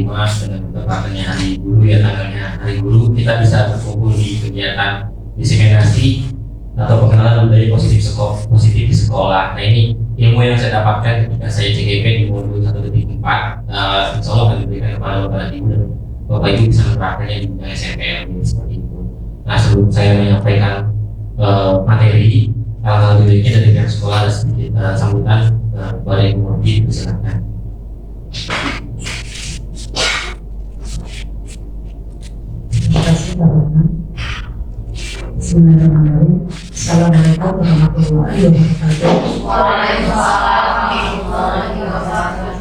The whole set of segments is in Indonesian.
dengan tepatnya Hari Guru ya, tanggalnya Hari Guru, kita bisa berkumpul di kegiatan diseminasi atau pengenalan budaya positif di sekolah. Nah, ini ilmu yang saya dapatkan ketika saya CGP di modul 1.4, insya Allah akan diberikan kepada Bapak Ibu dan Bapak Ibu bisa menerapkannya di dunia SMPL seperti itu. Nah, sebelum saya menyampaikan materi, hal-hal baiknya dari pihak sekolah ada sedikit sambutan kepada Ibu Murti, silakan. Terima kasih Bapak. Bismillahirrahmanirrahim. Assalamualaikum warahmatullahi wabarakatuh. Waalaikumsalam warahmatullahi wabarakatuh.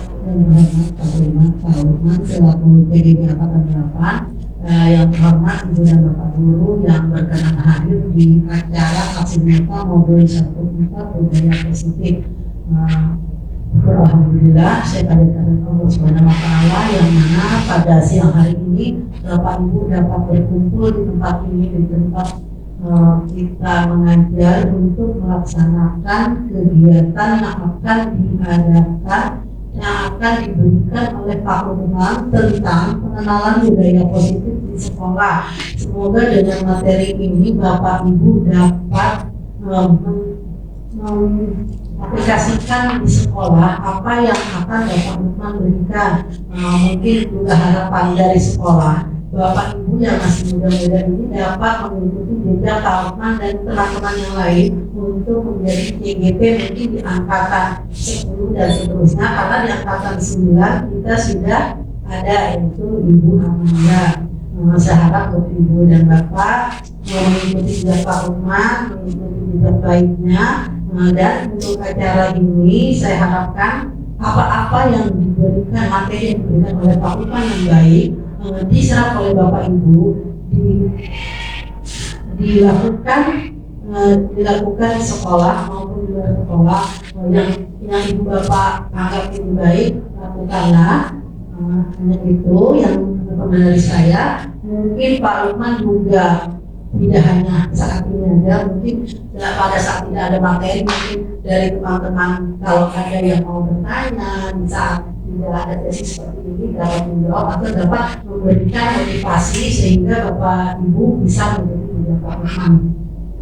Pak Lukman selaku PDG Angkatan 8, yang terhormat Ibu dan Bapak Guru yang berkenan hadir di acara Aksinyata Modul 1.4 Budaya Positif. Alhamdulillah, saya kaderkan Allah Subhanahu wa Ta'ala yang mana pada siang hari ini Bapak Ibu dapat berkumpul di tempat ini, di tempat kita mengajar untuk melaksanakan kegiatan yang akan diadakan, yang akan diberikan oleh Pak Lukman tentang pengenalan budaya positif di sekolah. Semoga dengan materi ini Bapak Ibu dapat aplikasikan di sekolah apa yang akan Bapak Lukman berikan. Mungkin juga harapan dari sekolah Bapak Ibu yang masih muda-muda ini dapat mengikuti jejak Pak Lukman dan teman-teman yang lain untuk menjadi CGP mungkin di angkatan 10 dan seterusnya, karena di angkatan 9 kita sudah ada, yaitu Ibu Amanda. Saya harap untuk Ibu dan Bapak mengikuti jejak Pak Lukman, mengikuti jejak baiknya. Dan untuk acara ini saya harapkan apa-apa yang diberikan, materi yang diberikan oleh Pak Lukman yang baik diserap oleh Bapak Ibu dilakukan di sekolah maupun di luar sekolah, yang Ibu Bapak anggap ini baik, lakukanlah. Hanya itu yang dari saya. Mungkin Pak Lukman juga tidak hanya saat ini aja, mungkin pada saat tidak ada materi, mungkin dari teman-teman kalau ada yang mau bertanya di saat tidak ada sesi seperti ini dapat menjawab atau dapat memberikan motivasi sehingga Bapak Ibu bisa menjadi juga Pak Lukman.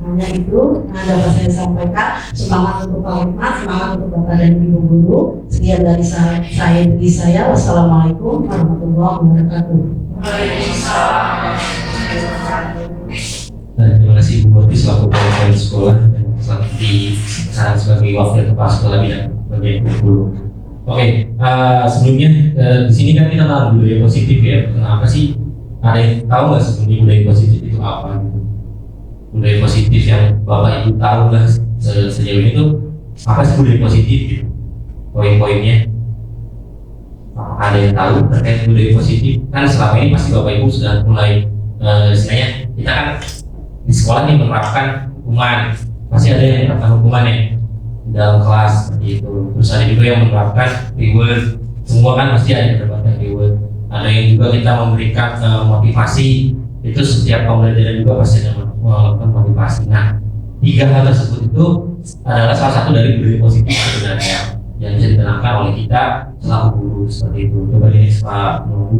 Hanya itu yang dapat saya sampaikan. Semangat untuk Pak Lukman, semangat untuk Bapak dan Ibu Guru. Sekian dari saya. Wassalamualaikum warahmatullahi wabarakatuh. Waalaikumsalam. Terima kasih Ibu Murti selaku kepala sekolah dan selaku disaran sebagai wakil kepala sekolah bidang bagian guru. Oke, sebelumnya di sini kan kita tahu budaya positif ya. Kenapa sih? Ada yang tahu nggak sebelumnya budaya positif itu apa? Gitu? Budaya positif yang Bapak Ibu tahu lah sejauh ini tuh apa sih budaya positif? Gitu? Poin-poinnya. Ada yang tahu terkait budaya positif? Kan selama ini pasti Bapak Ibu sudah mulai istilahnya kita kan di sekolah nih menerapkan hukuman, pasti ada yang menerapkan hukuman ya di dalam kelas seperti itu. Terus ada juga yang menerapkan reward, semua kan pasti ada yang menerapkan reward. Ada yang juga kita memberikan motivasi, itu setiap pembelajaran juga pasti ada melakukan motivasi. Nah, tiga hal tersebut itu adalah salah satu dari budaya positif sebenarnya yang bisa ditanamkan oleh kita selaku guru seperti itu. Coba ini Pak Nunggu.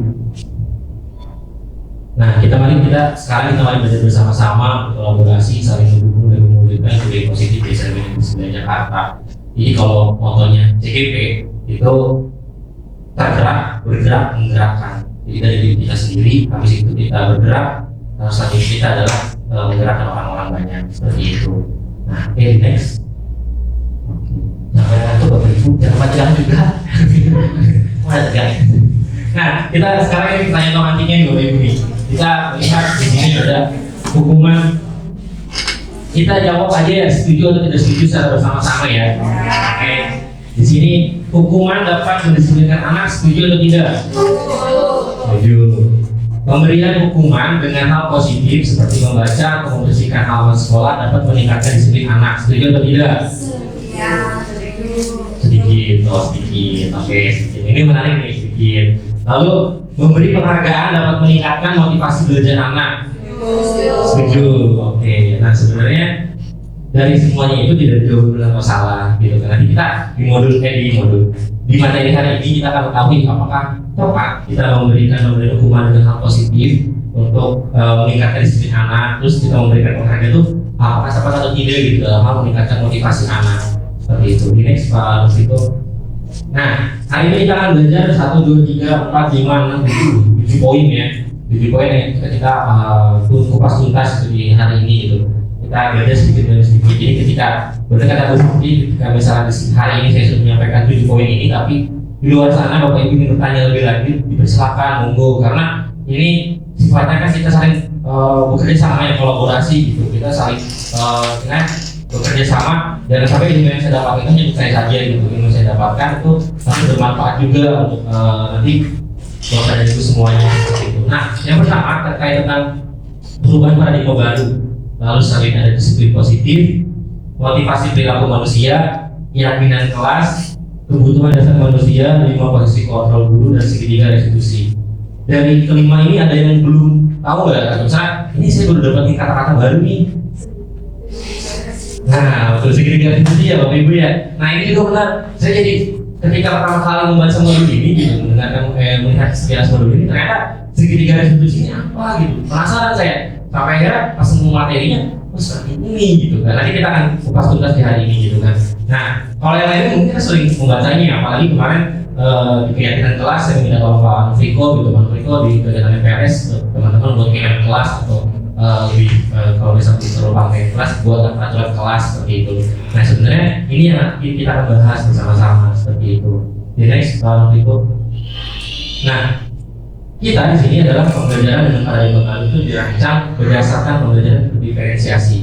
Nah, sekarang kita mari belajar bersama-sama, berkolaborasi, saling mendukung dan mewujudkan budaya positif di SMK Jakarta. Jadi kalau motonya CGP itu bergerak, menggerakkan. Jadi dari diri kita sendiri, habis itu kita bergerak, selanjutnya kita adalah menggerakkan orang-orang banyak seperti itu. Nah, next. Sampai itu Bapak Ibu jangan macam juga. Nah, kita sekarang ini pertanyaan romantiknya nih Bapak Ibu nih. Kita lihat di sini ada hukuman. Kita jawab aja ya setuju atau tidak setuju secara bersama-sama ya. Oke. Di sini hukuman dapat mendisiplinkan anak, setuju atau tidak? Setuju. Pemberian hukuman dengan hal positif seperti membaca atau membersihkan halaman sekolah dapat meningkatkan disiplin anak, setuju atau tidak? Sedikit. Oke, sedikit. Ini menarik nih, sedikit. Lalu memberi penghargaan dapat meningkatkan motivasi belajar anak. Setuju. Oke. Nah, sebenarnya dari semuanya itu tidak jauh benar masalah gitu. Karena kita di materi hari ini kita akan ketahui apakah tepat kita memberi hukuman dengan hal positif untuk meningkatkan disiplin anak, terus kita memberikan penghargaan itu apakah salah satu ide gitu dalam hal meningkatkan motivasi anak seperti itu. Di next Pak itu. Nah, hari ini kita akan belajar 1, 2, 3, 4, 5, 6, 7 poin ya. 7 poin yang kita kupas tuntas di hari ini gitu. Kita belajar sedikit demi sedikit. Jadi ketika berkata positif, ketika misalnya hari ini saya sudah menyampaikan 7 poin ini, tapi di luar sana Bapak Ibu ingin bertanya lebih lanjut, dipersilakan monggo, karena ini sifatnya kan kita saling bekerja sama ya, kolaborasi gitu. Kita saling bekerja sama, jangan sampai ilmu yang saya dapatkan itu untuk saya saja gitu. Ilmu yang saya dapatkan itu nanti bermanfaat juga untuk nanti Bapak dan Ibu semuanya gitu. Nah, yang pertama terkait tentang perubahan paradigma baru, lalu selanjutnya ada disiplin positif, motivasi perilaku manusia, keyakinan kelas, kebutuhan dasar manusia, 5 posisi kontrol guru, dan segitiga restitusi. Dari kelima ini ada yang belum tahu nggak? Misalnya ini saya baru dapetin kata-kata baru nih. Nah, betul, segitiga restitusi ya Bapak Ibu ya. Nah ini juga benar. Saya jadi ketika pertama kali membaca modul ini, gitu, mendengarkan melihat sekilas modul ini, ternyata segitiga restitusi ini apa gitu. Penasaran saya. Sampai akhirnya pas nemu materinya, seperti ini gitu kan. Nanti kita akan kupas tuntas di hari ini gitu kan. Nah, kalau yang lainnya mungkin kita sering membacanya, apalagi kemarin di kegiatan kelas saya minta tolong Pak Friko gitu, Pak Friko di kegiatan PRS teman-teman buat kegiatan kelas atau lebih kalau misalnya disuruh pakai kelas buat peraturan kelas seperti itu. Nah sebenarnya ini yang nanti kita akan bahas bersama-sama seperti itu. Jadi next Pak Friko. Nah kita di sini adalah pembelajaran dengan paradigma baru itu dirancang berdasarkan pembelajaran berdiferensiasi.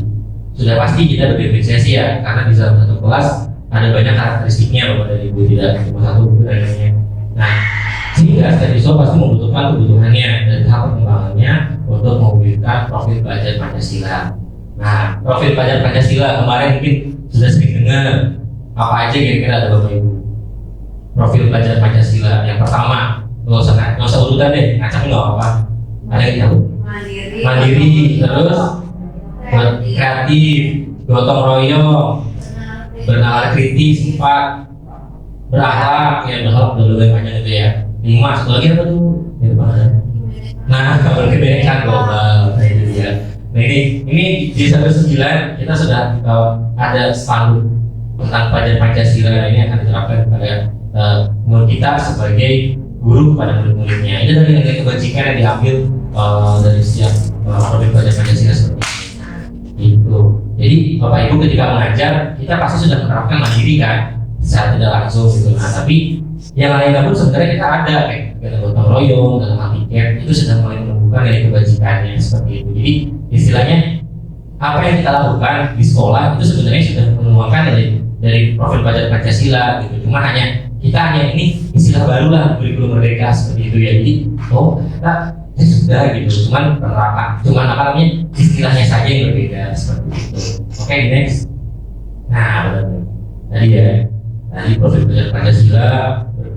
Sudah pasti kita berdiferensiasi ya, karena di dalam satu kelas ada banyak karakteristiknya Bapak dan Ibu, tidak cuma satu bedanya. Nah, sehingga setiap siswa pasti membutuhkan kebutuhannya dan tahap perkembangannya untuk mewujudkan profil pelajar Pancasila. Nah, profil pelajar Pancasila kemarin mungkin sudah sering dengar. Apa aja kira-kira ada Bapak Ibu? Profil pelajar Pancasila yang pertama, nggak usah urutan deh, ngacak nggak apa-apa. Ada yang tahu? Mandiri, terus kreatif, gotong royong, bernalar kritis, 4 berakhlak, ya berakhlak dulu yang panjang itu ya. 5, satu lagi apa tuh? Itu mana? Nah, kalau kebanyakan global, nah itu dia. Nah ini di 19 kita sudah ada spanduk tentang pelajaran Pancasila ini akan diterapkan kepada murid kita sebagai guru kepada murid-muridnya. Itu dari nilai kebajikan yang diambil dari setiap profil pelajaran Pancasila seperti ini. Itu. Jadi Bapak Ibu ketika mengajar kita pasti sudah menerapkan mandiri kan, secara tidak langsung gitu. Nah tapi yang lainnya pun sebenarnya kita ada kayak gotong royong, dalam tiket itu sudah mulai menumbuhkan dari kebajikannya seperti itu. Jadi istilahnya apa yang kita lakukan di sekolah itu sebenarnya sudah menuangkan dari profil pelajar Pancasila gitu. Cuma kita hanya ini istilah baru lah, kurikulum merdeka seperti itu ya. Jadi kita sudah gitu, cuman apa namanya istilahnya saja yang berbeda seperti itu. Oke, next. Nah, benar. Tadi profil pelajar Pancasila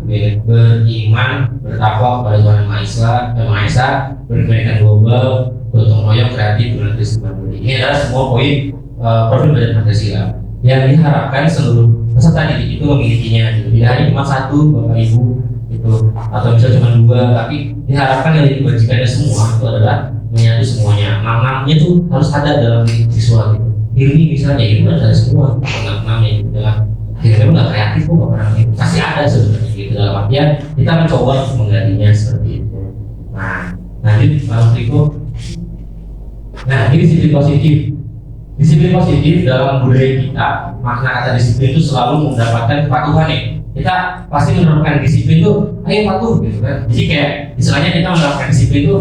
beriman, bertakwa kepada Tuhan Yang Maha Esa, berkepentingan global, gotong royong, kreatif, bernutrisi mandiri. Ini adalah semua poin profil pelajar Pancasila yang diharapkan seluruh peserta didik itu memilikinya. Gitu. Tidak hanya cuma 1 Bapak Ibu itu, atau misalnya cuma 2, tapi diharapkan dari kebajikannya semua itu adalah menyatu semuanya. Maknanya itu harus ada dalam visual itu. Ini misalnya itu ada semua maknanya itu dalam. Akhirnya memang nggak kreatif kok nggak pernah itu pasti ada sebenarnya gitu, dalam artian kita mencoba untuk menggalinya seperti itu. Nah lanjut Pak Triko. Nah ini disiplin positif. Disiplin positif dalam budaya kita, makna kata disiplin itu selalu mendapatkan kepatuhan ya. Kita pasti menerapkan disiplin itu, ayo patuh gitu kan. Jadi kayak istilahnya kita menerapkan disiplin itu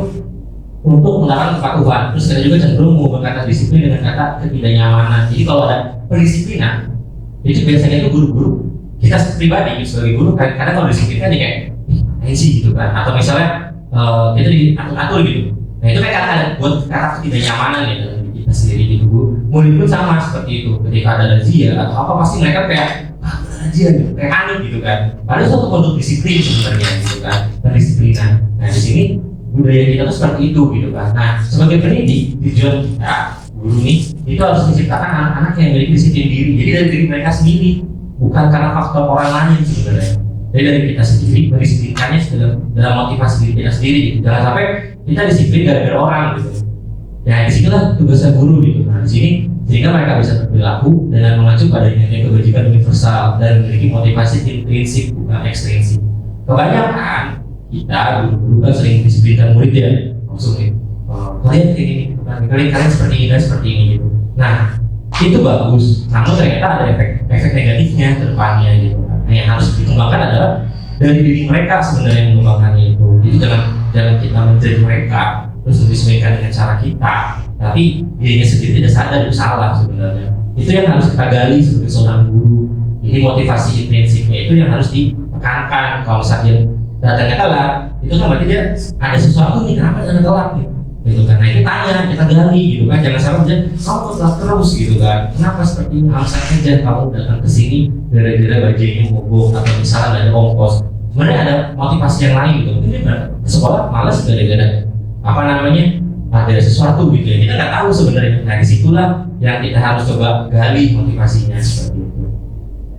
untuk mendapatkan kepatuhan. Terus kita juga cenderung mengubah kata disiplin dengan kata ketidaknyamanan. Jadi kalau ada pendisiplinan, itu biasanya itu guru-guru kita pribadi gitu, sebagai guru kadang kalau disiplin kan kayak ini sih gitu kan. Atau misalnya kita diatur-atur gitu. Nah itu kayak ada buat kata ketidaknyamanan ya dalam diri kita sendiri gitu Bu. Murid pun sama seperti itu. Ketika ada razia atau apa pasti mereka kayak razia gitu, kayak aneh gitu kan. Padahal suatu bentuk disiplin sebenarnya gitu kan, pendisiplinan. Nah di sini budaya kita tuh seperti itu gitu kan. Nah sebagai pendidik tujuan kita guru nih itu harus menciptakan anak-anak yang memiliki disiplin diri. Jadi dari diri mereka sendiri, bukan karena faktor orang lain sebenarnya. dari kita sendiri, mendisiplinkannya dalam motivasi diri kita sendiri gitu. Jangan sampai kita disiplin gara-gara orang gitu. Ya disinilah tugasnya guru gitu. Nah di sini sehingga mereka bisa berperilaku dengan mengacu pada nilai kebajikan universal dan memiliki motivasi intrinsik bukan ekstrinsik. Kebanyakan kita guru-guru kan sering disiplinkan murid ya, langsung nih, kalian kayak gini, kalian seperti ini dan seperti ini gitu. Nah itu bagus, namun ternyata ada efek negatifnya ke depannya gitu. Nah, yang harus dikembangkan adalah dari diri mereka sebenarnya yang mengembangkannya itu. Jadi jangan kita menjadi mereka terus menyesuaikan dengan cara kita, tapi dirinya sendiri tidak sadar itu salah sebenarnya. Itu yang harus kita gali sebagai seorang guru. Jadi motivasi intrinsiknya itu yang harus ditekankan. Kalau misalnya datangnya telat, itu kan berarti dia ada sesuatu nih, kenapa datang telat gitu kan. Nah itu tanya, kita gali gitu kan. Jangan sampai dia kamu telat terus gitu kan. Kenapa seperti ini? Alasan aja kamu datang ke sini gara-gara bajanya mogok atau misalnya ada ongkos. Sebenarnya ada motivasi yang lain gitu. Mungkin dia ke sekolah malas gara-gara apa namanya ada sesuatu gitu ya. Kita nggak tahu sebenarnya. Nah disitulah yang kita harus coba gali motivasinya seperti itu.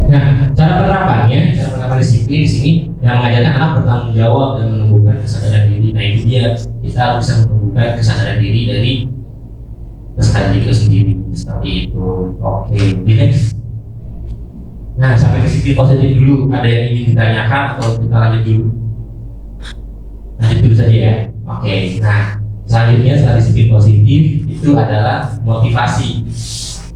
Nah, cara penerapan disiplin di sini yang mengajarkan anak bertanggung jawab dan menumbuhkan kesadaran diri. Nah itu dia, kita harus bisa menumbuhkan kesadaran diri dari kesadaran diri kita sendiri seperti itu. Oke, next. Nah sampai disiplin positif dulu. Ada yang ingin ditanyakan atau kita lanjut dulu? Lanjut dulu saja ya. Oke, nah selanjutnya setelah disiplin positif itu adalah motivasi.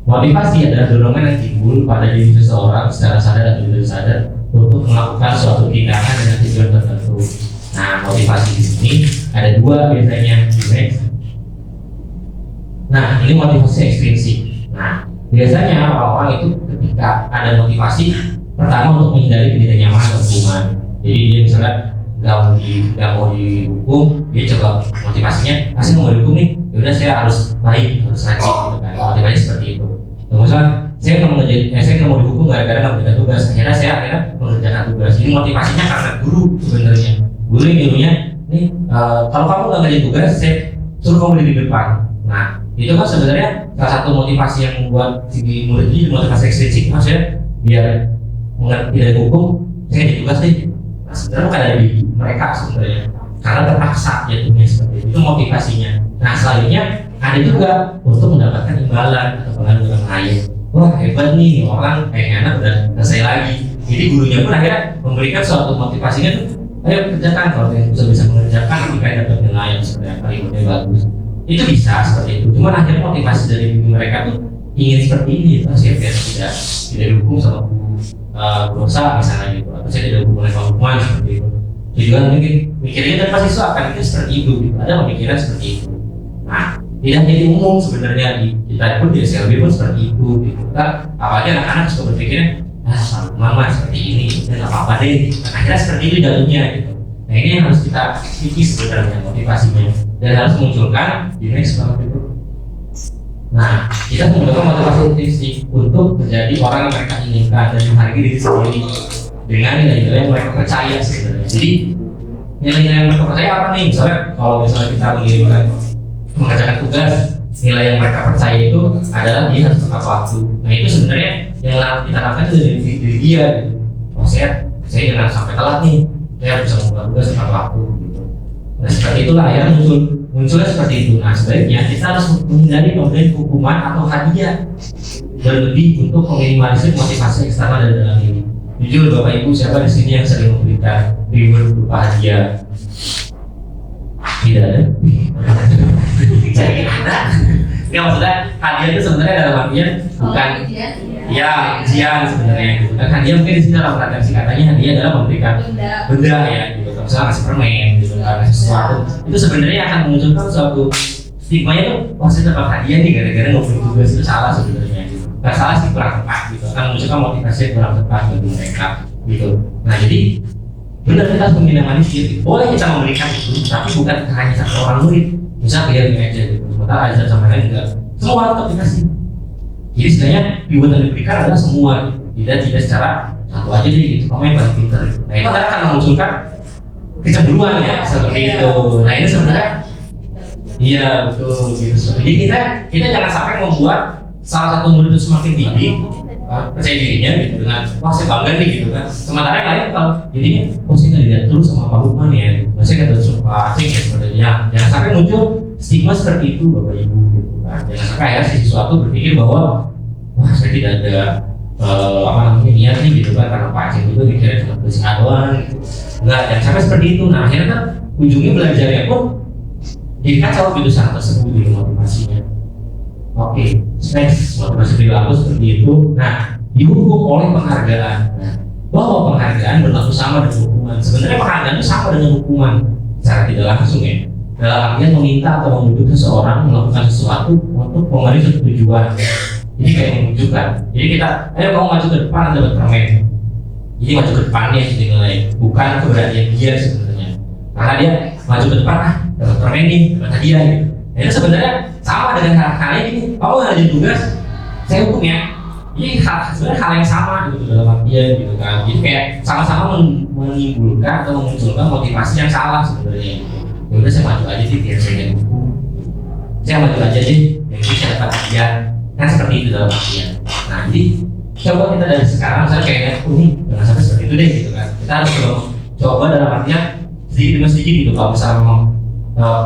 Motivasi adalah dorongan yang timbul pada diri seseorang secara sadar atau tidak sadar untuk melakukan suatu tindakan dengan tujuan tertentu. Nah, motivasi di sini ada dua biasanya. Nah, ini motivasi ekstrinsik. Nah, biasanya orang-orang itu ketika ada motivasi pertama untuk menghindari ketidaknyamanan atau hukuman. Jadi dia misalnya nggak mau dihukum, dia coba motivasinya, masih mau dihukum nih, yaudah saya harus baik, harus rajin gitu kan. Motivasi seperti itu. Misalnya saya nggak mau dihukum gara-gara nggak mengerjakan tugas, akhirnya mengerjakan tugas. Ini motivasinya karena guru sebenarnya. Guru yang nyuruhnya, nih kalau kamu nggak ngerjain tugas, saya suruh kamu di depan. Nah itu kan sebenarnya salah satu motivasi yang membuat si murid ini motivasi ekstrinsik, maksudnya biar tidak dihukum, saya jadi tugas deh. Nah sebenarnya bukan dari mereka sebenarnya, karena terpaksa jatuhnya seperti itu motivasinya. Nah selanjutnya ada juga untuk mendapatkan imbalan atau pengaruh lain. Wah hebat nih orang kayaknya anak udah selesai lagi. Jadi gurunya pun akhirnya memberikan suatu motivasinya tuh, ayo kerjakan, kalau yang bisa mengerjakan jika dapat nilai yang sebenarnya kalimatnya bagus. Itu bisa seperti itu. Cuman akhirnya motivasi dari mereka tuh ingin seperti ini, saya biar tidak dihukum sama dosa misalnya gitu, atau saya tidak hubungan sama hukuman seperti itu. Jadi juga mungkin mikirnya dan mahasiswa akan mikir seperti itu, gitu. Ada pemikiran seperti itu. Nah, tidak jadi umum sebenarnya kita pun di SLB pun seperti itu, gitu. Kan, apalagi anak-anak suka berpikirnya, mama seperti ini, dan apa-apa deh. Nah, akhirnya seperti itu jatuhnya gitu. Nah ini yang harus kita kikis sebenarnya motivasinya, dan harus munculkan di next banget itu. Nah, kita membutuhkan motivasi intrinsik untuk menjadi orang yang mereka inginkan dan menghargai diri sendiri dengan nilai-nilai yang mereka percaya sebenarnya. Jadi nilai-nilai yang mereka percaya apa nih? Misalnya kita mengerjakan tugas, nilai yang mereka percaya itu adalah dia harus tepat waktu. Nah itu sebenarnya yang kita lakukan itu dari diri dia. Gitu. Oh saya jangan sampai telat nih, saya harus bisa membuat tugas tepat waktu. Gitu. Nah seperti itulah yang munculnya seperti itu. Nah sebaiknya kita harus menghindari pemberian hukuman atau hadiah berlebih untuk meminimalisir motivasi eksternal dari dalam diri. Jujur Bapak Ibu, siapa di sini yang sering memberikan reward berupa hadiah? Tidak ada. Jadi ada. Ya maksudnya hadiah itu sebenarnya dalam artian bukan ya ujian sebenarnya gitu. Dan hadiah mungkin di sini dalam artian katanya hadiah adalah memberikan benda ya gitu. Misalnya ngasih permen gitu, ngasih sesuatu. Itu sebenarnya akan memunculkan suatu stigma itu pasti dapat hadiah nih gara-gara ngobrol tugas itu salah sebenarnya. Gitu. Gak salah sih, kurang tepat gitu. Akan memunculkan motivasi yang kurang tepat bagi mereka gitu. Nah jadi benar kita harus meminimalisir. Boleh kita memberikan itu, tapi bukan hanya satu orang murid. Misalnya dia ini aja gitu. Sementara ada sama lain enggak. Semua tetap dikasih. Jadi sebenarnya reward yang diberikan adalah semua gitu. Tidak secara satu aja deh gitu. Kamu yang paling pintar. Nah itu akan memunculkan kecemburuan ya seperti itu. Nah ini sebenarnya iya betul gitu. Jadi kita jangan sampai membuat salah satu murid itu semakin tinggi percaya dirinya gitu dengan wah saya bangga nih gitu kan. Sementara yang lain kalau jadi oh saya nggak dilihat terus sama Pak Lukman ya, saya nggak terus sama Pak Aceh ya sebenarnya. Jangan sampai muncul stigma seperti itu Bapak Ibu gitu kan. Jangan sampai ya sesuatu berpikir bahwa wah saya tidak ada apa namanya niat nih gitu kan karena Pak Aceh itu dikira cuma bersih doang gitu. Enggak, jangan sampai seperti itu. Nah akhirnya kan ujungnya belajarnya pun jadi kacau gitu saat tersebut gitu motivasinya. Oke, next motivasi perilaku seperti itu. Nah, didukung oleh penghargaan. Nah, bahwa penghargaan berlaku sama dengan hukuman. Sebenarnya penghargaan itu sama dengan hukuman secara tidak langsung ya. Dalam artian meminta atau membujuk seseorang melakukan sesuatu untuk memenuhi suatu tujuan. Ini kayak menunjukkan. Jadi kita, ayo kamu maju ke depan dapat permen. Jadi maju ke depannya yang dinilai, bukan keberanian dia sebenarnya. Karena dia maju ke depan, dapat permen nih, dapat hadiah gitu. Nah, itu sebenarnya sama dengan hal-hal ini. Kamu ngerjain tugas, saya hukum ya. Ini sebenarnya hal yang sama gitu dalam artian gitu kan. Jadi kayak sama-sama menimbulkan atau memunculkan motivasi yang salah sebenarnya. Ya udah saya maju aja sih, biar saya jadi hukum. Saya maju aja deh, yang bisa dapat hadiah. Kan seperti itu dalam artian. Nah, jadi coba kita dari sekarang misalnya kayak ini jangan sampai seperti itu deh gitu kan. Kita harus coba dalam artian sedikit demi sedikit gitu. Kalau misalnya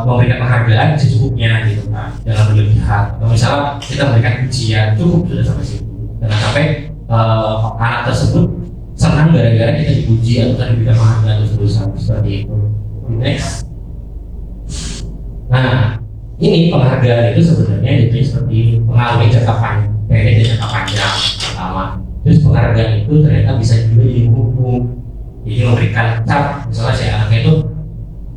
memberikan penghargaan secukupnya gitu kan, jangan berlebihan. Atau misalnya kita memberikan pujian cukup sudah sampai situ. Jangan sampai anak tersebut senang gara-gara kita dipuji atau kan diberikan penghargaan terus seperti itu. Next. Nah, ini penghargaan itu sebenarnya itu seperti pengaruhi jangka pendek dan jangka panjang pertama. Terus penghargaan itu ternyata bisa juga jadi hukum. Jadi memberikan cap, misalnya saya anaknya itu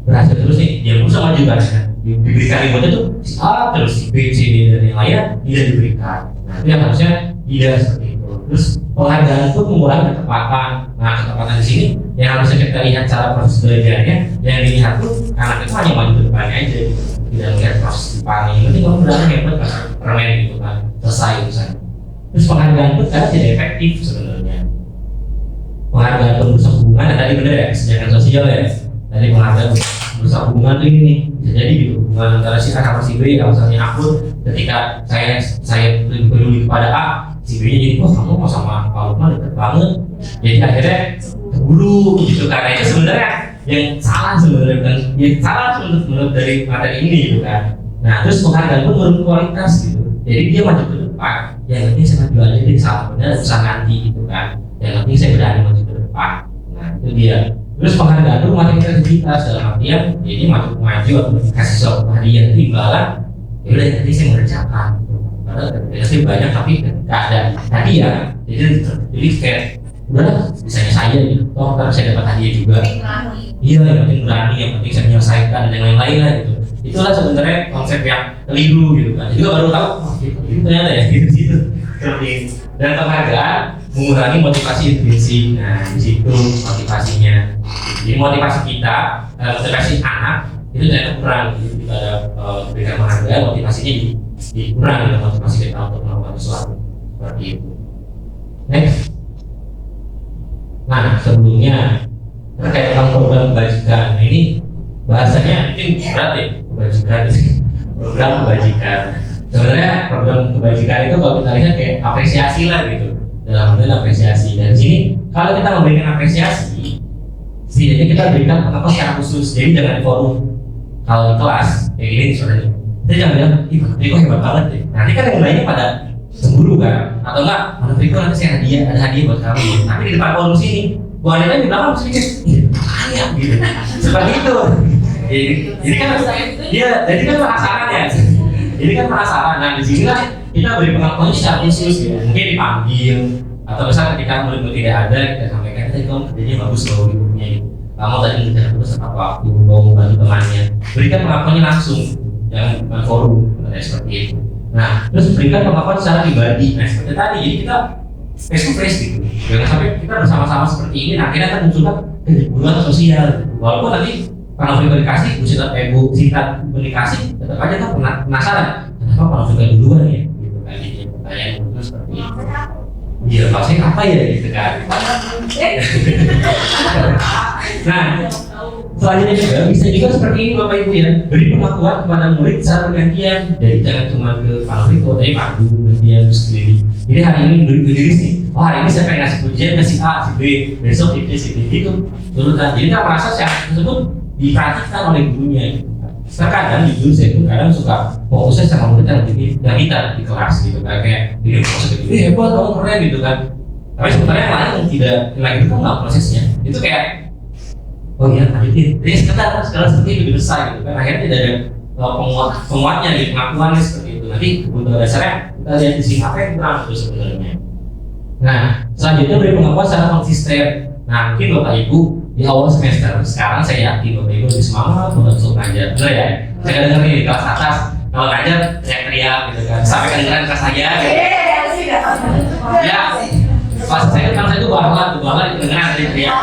berhasil terus nih, dia berusaha maju kan, diberikan rewardnya tuh A terus B, C, D dan yang lainnya tidak diberikan. Nah itu yang harusnya tidak seperti itu. Terus penghargaan itu mengurangi ketepatan. Nah ketepatan di sini yang harusnya kita lihat cara proses belajarnya, yang dilihat tuh anak itu hanya maju ke depannya aja gitu. Tidak melihat proses depannya. Ini kamu berapa hebat kan, permen gitu kan, selesai urusan. Terus penghargaan itu kadang tidak efektif sebenarnya. Penghargaan itu merusak hubungan, tadi benar ya, kesejahteraan sosial ya. Tadi penghargaan merusak hubungan tuh ini bisa jadi gitu, hubungan antara si A sama si B. Kalau misalnya aku ketika saya lebih peduli kepada A, si B nya jadi wah kamu mau sama Pak Lukman dekat banget, jadi akhirnya cemburu gitu. Karena itu sebenarnya yang salah sebenarnya kan, yang salah menurut dari materi ini gitu kan. Nah terus penghargaan pun menurut kualitas gitu, jadi dia maju ke depan. Yang penting saya maju aja deh, salah benar usah nanti gitu kan. Yang penting saya berani maju ke depan. Nah itu dia. Terus penghargaan itu makin kreativitas dalam artian jadi maju atau kasih suatu hadiah itu imbalan. Ya udah nanti saya mengerjakan. Padahal kreativitas banyak tapi nggak ada hadiah. Jadi kayak udah bisanya saya gitu. Toh ntar saya dapat hadiah juga. Iya, yang penting berani, yang penting saya menyelesaikan dan yang lain-lain lah gitu. Itulah sebenarnya konsep yang keliru gitu kan. Juga baru tahu, oh gitu ternyata ya gitu. Dan penghargaan mengurangi motivasi intrinsik. Nah di situ motivasinya. Jadi motivasi kita, motivasi anak itu ternyata kurang. Jadi kita ada berikan penghargaan, motivasinya dikurang dengan motivasi kita untuk melakukan sesuatu seperti itu. Next. Nah sebelumnya terkait tentang program kebajikan. Nah ini bahasanya mungkin berat ya, kebajikan. Program kebajikan. Sebenarnya program kebajikan itu kalau kita lihat kayak apresiasi lah gitu, dalam artian apresiasi. Dan di sini kalau kita memberikan apresiasi, setidaknya kita berikan apa secara khusus. Jadi jangan di forum. Kalau di kelas kayak gini sebenarnya, kita jangan bilang, ih Pak Triko hebat banget deh. Nanti kan yang lainnya pada cemburu kan, atau enggak, Pak Triko nanti saya ada hadiah buat kamu. Tapi di depan forum sini, Bu Anita di belakang sedikit, kaya gitu. Seperti itu. Jadi kan, iya, jadi kan penasaran ya. Jadi kan penasaran. Nah di sini lah kita beri pengakuan secara khusus gitu. Mungkin dipanggil atau misalnya ketika murid-murid tidak ada, kita sampaikan tadi kamu kerjanya bagus loh di bukunya gitu. Kamu tadi mengerjakan tugas tepat waktu, mau membantu temannya. Berikan pengakuannya langsung, jangan bukan forum, seperti itu. Nah terus berikan pengakuan secara pribadi. Nah seperti tadi, jadi kita face to face gitu. Jangan sampai kita bersama-sama seperti ini, akhirnya kan munculkan hubungan sosial. Walaupun nanti kalau komunikasi, Bu Sita komunikasi, tetap aja kan penasaran. Kenapa kalau juga duluan ya? Gitu kan, jadi pertanyaan itu seperti itu. Iya, maksudnya apa ya gitu kan? Nah, Selanjutnya juga bisa juga seperti ini Bapak Ibu ya, beri pengakuan kepada murid secara bergantian. Jadi jangan cuma ke Pak Riko, tapi Pak Guru bergantian terus sendiri. Jadi hari ini berdiri sih, oh hari ini saya pengen ngasih pujian ke si A, si B, besok si D gitu. Turutan. Jadi kita merasa saya tersebut diperhatikan oleh gurunya. Gitu. Terkadang jujur saya itu kadang suka fokusnya sama murid yang lebih dari kita di kelas gitu kan, kayak ini fokus gitu, hebat kamu keren gitu kan. Tapi sebenarnya yang lain yang tidak lagi itu nggak prosesnya, itu kayak oh iya lanjutin, jadi sekarang seperti itu selesai gitu kan. Akhirnya tidak ada penguatnya gitu, pengakuannya seperti itu. Nanti kebutuhan dasarnya kita lihat di sini apa yang kurang itu sebenarnya. Nah selanjutnya beri pengakuan secara konsisten. Nah mungkin Bapak Ibu di awal semester sekarang saya yakin Bapak Ibu lebih semangat untuk ngajar, benar ya? Saya dengar nih di kelas atas kalau ngajar teriak-teriak gitu kan, sampai kedengeran kelas saya gitu. Ya pas saya itu bahwa kedengeran teriak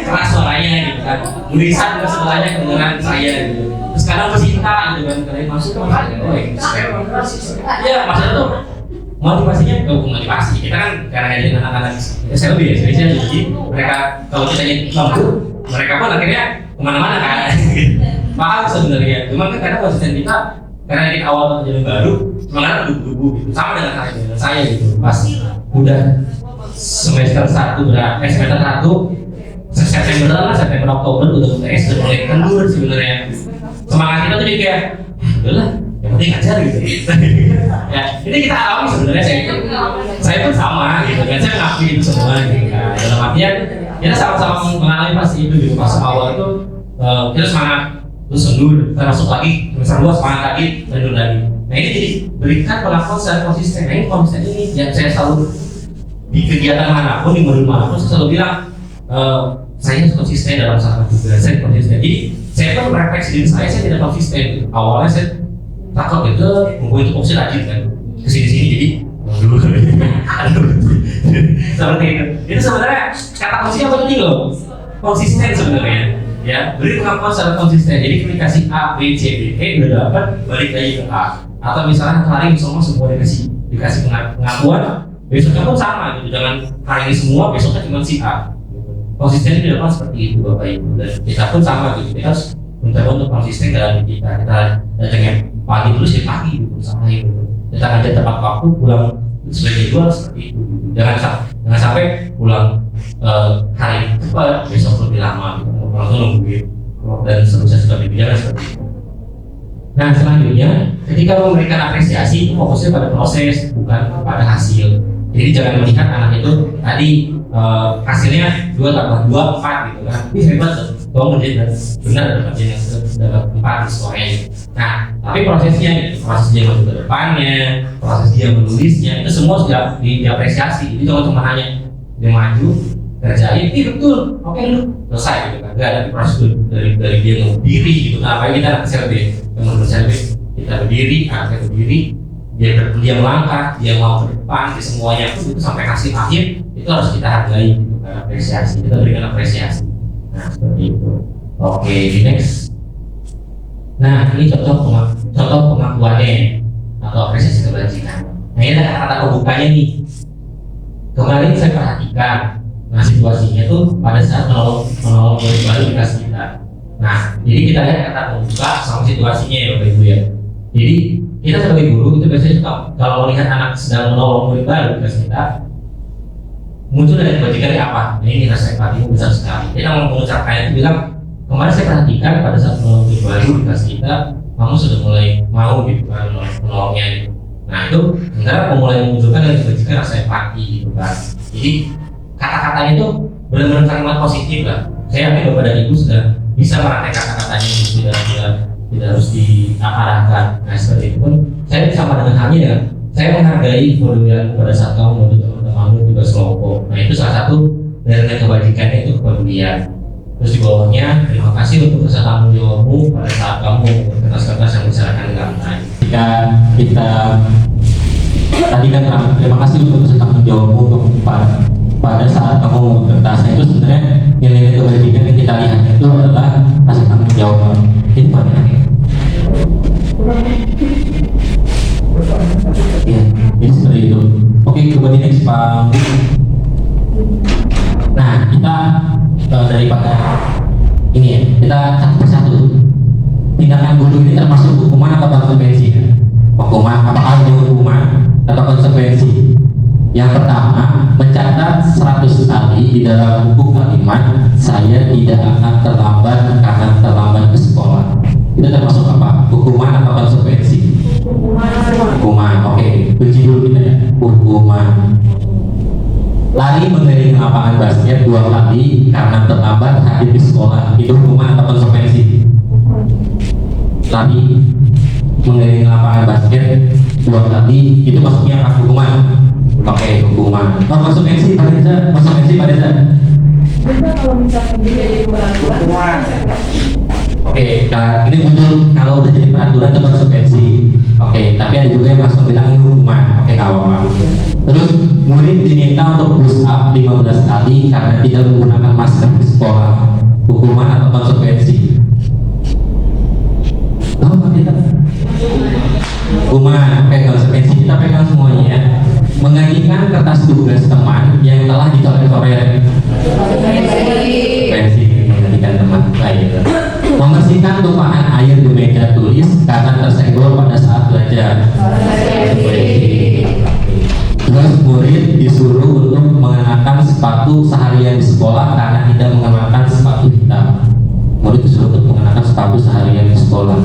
keras suaranya gitu kan, tulisan juga sebelahnya kedengeran saya gitu. Terus sekarang pecinta gitu kan, kalian masuk ke ya maksudnya tuh motivasinya bukan motivasi, kita kan karena ngajarin anak-anak SLB ya, jadi mereka kalau kita mampu, mereka pun akhirnya kemana-mana kan mahal sebenarnya. Cuman kan kadang konsisten kita karena kita awal jadi baru semangat gugup gitu, sama dengan halnya dengan saya gitu. Pas udah semester 1 September Oktober udah UTS udah mulai kendur sebenarnya. Semangat kita tuh jadi kayak udahlah yang penting ngajar gitu. Ya ini kita alami sebenarnya, saya pun sama gitu kan, saya ngakui itu semua gitu kan. Dalam artian kita sama-sama mengalami pasti itu gitu. Pas awal itu kita semangat terus mundur, kita masuk lagi semester 2 semangat lagi, mundur lagi. Nah ini jadi berikan pengakuan secara konsisten. Nah ini konsisten ini yang saya selalu di kegiatan manapun, di modul manapun saya selalu bilang saya konsisten dalam satu tugas, saya konsisten. Jadi saya pun merefleksi diri saya tidak konsisten gitu. Awalnya saya takut gitu, mungkin itu opsi lanjut kan kesini-sini jadi seperti itu. Itu sebenarnya kata kuncinya apa penting loh, konsisten sebenarnya ya. Beri pengakuan secara konsisten. Jadi ketika si A, B, C, D, E udah dapat, balik lagi ke A. Atau misalnya hari ini semua dikasih pengakuan, besoknya pun sama gitu. Jangan hari ini semua, besoknya cuma si A. Konsisten itu dilakukan seperti itu Bapak Ibu, dan kita pun sama gitu. Kita harus mencoba untuk konsisten dalam kita datangnya pagi terus ya pagi gitu, sama gitu. Kita ngajar tepat waktu, pulang sesuai jadwal seperti itu. Jangan sampai pulang hari cepat, besok lebih lama gitu. Orang tuh nungguin dan seterusnya sudah berbicara seperti itu. Nah selanjutnya, ketika memberikan apresiasi itu fokusnya pada proses bukan pada hasil. Jadi jangan melihat anak itu tadi hasilnya 2 tambah 2 4 gitu kan. Ini hebat tuh, kamu ngerjain benar dapat 4 di sore. Nah tapi prosesnya gitu, proses dia masuk ke depannya, proses dia menulisnya itu semua sudah diapresiasi. Jadi jangan cuma hanya dia maju kerjain, betul, oke lu selesai gitu kan. Gak ada proses dari dia berdiri gitu. Nah apalagi kita anak SLB, yang menurut SLB kita berdiri, anaknya berdiri, dia melangkah, dia mau ke depan, di semuanya itu sampai hasil akhir itu harus kita hargai gitu kan, apresiasi, kita berikan apresiasi. Nah seperti itu. Oke, di next. Nah ini contoh pengakuannya atau apresiasi kebajikan. Nah ini ada kata-kata pembukanya nih. Kemarin saya perhatikan, nah situasinya tuh pada saat menolong murid baru di kelas kita. Nah jadi kita lihat kata pembuka sama situasinya ya Bapak Ibu ya. Jadi kita sebagai guru itu biasanya suka kalau melihat anak sedang menolong murid baru di kelas kita, muncul dari kebajikan apa? Nah ini rasa empati besar sekali. Kita mau mengucapkan itu bilang, kemarin saya perhatikan pada saat menolong murid baru di kelas kita, kamu sudah mulai mau gitu kan menolongnya gitu. Nah itu sebenarnya mulai memunculkan dari kebajikan rasa empati gitu kan. Jadi kata-katanya itu benar-benar kalimat positif lah. Saya yakin Bapak dan Ibu sudah bisa merasakan kata-katanya itu tidak harus diarahkan. Nah seperti itu pun saya sama dengan halnya dengan saya menghargai kepedulian pada saat kamu membantu teman-teman juga kelompok. Nah itu salah satu dari kebajikannya itu kepedulian. Terus di bawahnya terima kasih untuk rasa tanggung jawabmu pada saat kamu kertas-kertas yang dibicarakan dengan baik. Jika kita tadi kan terima kasih untuk rasa tanggung jawabmu untuk pada saat kamu kertasnya itu sebenarnya nilai kebajikan yang kita lihat itu adalah rasa tanggung jawab. Itu pada ya, jadi seperti itu. Oke, coba di next Pak. Nah, kita daripada Ini ya, kita satu persatu. Tindakan guru ini termasuk hukuman atau konsekuensi? Hukuman, apakah ini hukuman atau konsekuensi? Yang pertama, mencatat 100 kali di dalam buku kalimat saya tidak akan terlambat karena terlambat ke sekolah. Itu termasuk apa? Hukuman atau konsekuensi? Hukuman. Oke, kunci dulu kita ya. Hukuman. Lari mengelilingi lapangan basket 2 kali karena terlambat hadir di sekolah. Itu hukuman atau konsekuensi? Lari mengelilingi lapangan basket 2 kali itu masuknya apa? Hukuman. Oke, hukuman. Oh, konsekuensi pada Reza. Konsekuensi pada Reza. Kalau misalkan dia jadi peraturan, Oke, nah, ini muncul kalau udah jadi peraturan itu konsekuensi. Oke, tapi ada juga yang langsung bilang ini hukuman. Oke, nggak apa-apa. Terus murid diminta untuk push up 15 kali karena tidak menggunakan masker di sekolah. Hukuman atau konsekuensi? Tahu nggak kita? Hukuman. Oke, konsekuensi kita pegang semuanya ya. Mengajukan kertas tugas teman yang telah dicoret-coret. Konsekuensi mengajukan teman lain. Membersihkan tumpahan air di meja tulis karena tersenggol pada saat belajar. Terus murid disuruh untuk mengenakan sepatu seharian di sekolah karena tidak mengenakan sepatu hitam. Murid disuruh untuk mengenakan sepatu seharian di sekolah.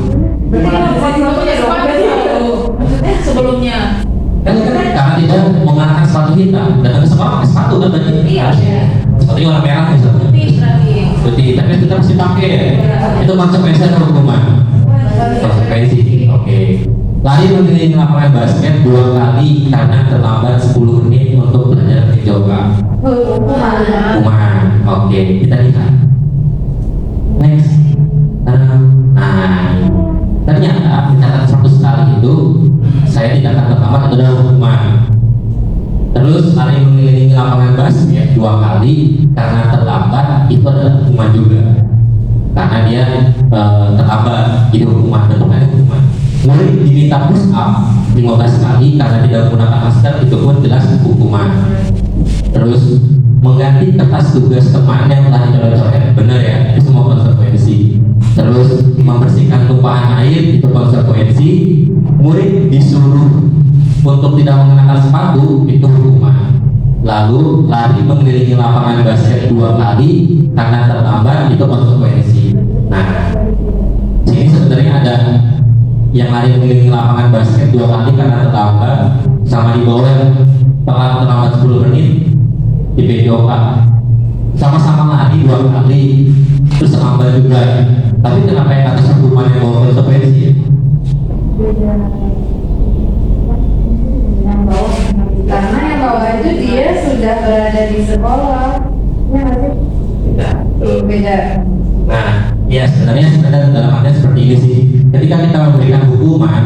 Maksudnya sebelumnya. Kan karena tidak mengenakan sepatu hitam. Datang ke sekolah pakai sepatu kan berarti? Iya. Sepatunya warna merah misalnya. Putih berarti. Putih, tapi kita mesti pakai. Itu konsekuensi atau hukuman? Konsekuensi. Oke. Lari mengelilingi lapangan basket 2 kali karena terlambat 10 menit untuk belajar yoga. Hukuman. Oke, kita lihat. Next. Nah, ternyata mencatat 100 kali itu saya tidak akan terlambat itu adalah hukuman. Terus lari mengelilingi lapangan basket 2 kali karena terlambat itu adalah hukuman juga. Karena dia terlambat, itu hukuman, bentuknya hukuman. Murid diminta push up 15 kali karena tidak menggunakan masker, itu pun jelas hukuman. Terus mengganti kertas tugas teman yang telah dicoret-coret, benar ya, itu semua konsekuensi. Terus membersihkan tumpahan air, itu konsekuensi. Murid disuruh untuk tidak mengenakan sepatu, itu hukuman. Lalu lari mengelilingi lapangan basket 2 kali karena terlambat, itu konsekuensi. Nah, sini sebenarnya ada yang lari mengelilingi lapangan basket 2 kali karena terlambat, sama di bawah yang terlambat 10 menit di PJOK. Sama-sama lari 2 kali, terus terlambat juga. Tapi kenapa yang atas hukuman yang bawa konsekuensi ya? Yang bawah, karena yang bawah itu dia sudah berada di sekolah, ya nggak sih? Beda. Nah, ya sebenarnya dalam artian seperti ini sih. Ketika kita memberikan hukuman,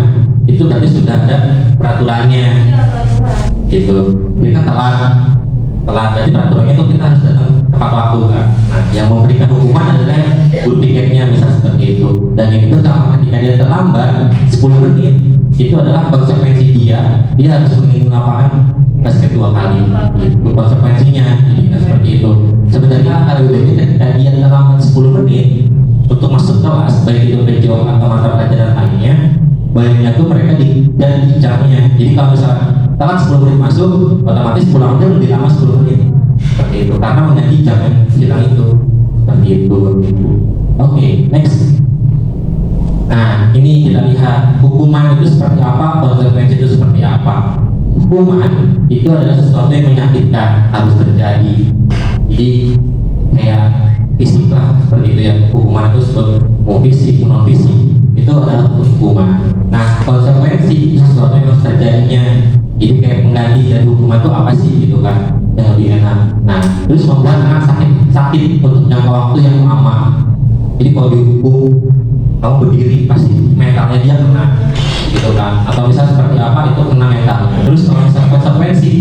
itu berarti sudah ada peraturannya. Gitu. Kita kan telat, berarti peraturannya itu kita harus datang tepat waktu kan. Nah, yang memberikan hukuman adalah good tiketnya misal seperti itu. Dan yang itu ketika dia terlambat 10 menit, itu adalah konsekuensi dia harus mengelilingi lapangan basket 2 kali. Itu konsekuensinya. Jadi seperti itu. Sebenarnya kalau ketika dia terlambat 10 menit untuk masuk kelas, baik itu PJO atau mata pelajaran lainnya, baiknya tuh mereka dan jamnya. Jadi kalau misalnya telat 10 menit masuk, otomatis pulangnya lebih lama 10 menit. Seperti itu, karena mengganti jam yang hilang itu. Seperti itu. Oke, next. Nah, ini kita lihat hukuman itu seperti apa, konsekuensi itu seperti apa. Hukuman itu adalah sesuatu yang menyakitkan, harus terjadi. Jadi kayak fisik lah, seperti itu ya. Hukuman itu mau fisik, non fisik, itu adalah hukuman. Nah, konsekuensi itu sesuatu yang harus terjadinya. Jadi kayak pengganti dari hukuman itu apa sih gitu kan, yang lebih enak. Nah, terus membuat anak sakit untuk jangka waktu yang lama. Jadi kalau dihukum, kamu berdiri pasti mentalnya dia kena, gitu kan. Atau misalnya seperti apa itu kena mentalnya. Terus kalau misalnya konsekuensi,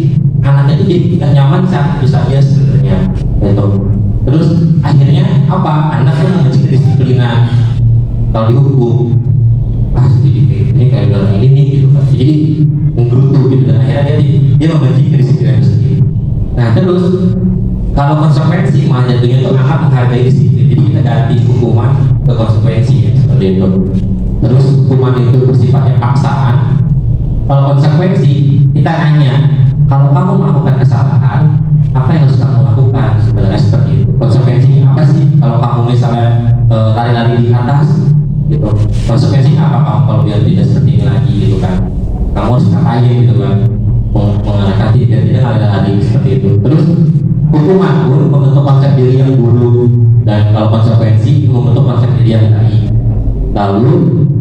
anaknya itu jadi tidak nyaman saat itu saja sebenarnya. Gitu. Terus akhirnya apa? Anak kan membenci kedisiplinan. Kalau dihukum, pasti ini kayak dalam ini nih gitu kan. Jadi menggerutu gitu dan akhirnya dia membenci kedisiplinan itu sendiri. Nah terus kalau konsekuensi malah jatuhnya itu anak menghargai disiplin Jadi kita ganti hukuman ke konsekuensi ya, seperti itu. Terus hukuman itu bersifatnya paksaan. Kalau konsekuensi kita nanya, kalau kamu melakukan kesalahan, apa yang harus kamu lakukan? Sebenarnya seperti itu. Konsekuensinya apa sih? Kalau kamu misalnya lari-lari di atas, gitu. Konsekuensinya apa kamu kalau biar tidak seperti ini lagi, gitu kan? Kamu harus ngapain, gitu kan? Mengarahkan dia tidak lari-lari seperti itu. Terus hukuman pun membentuk konsep diri yang buruk, dan kalau konsekuensi membentuk konsep diri yang baik. Lalu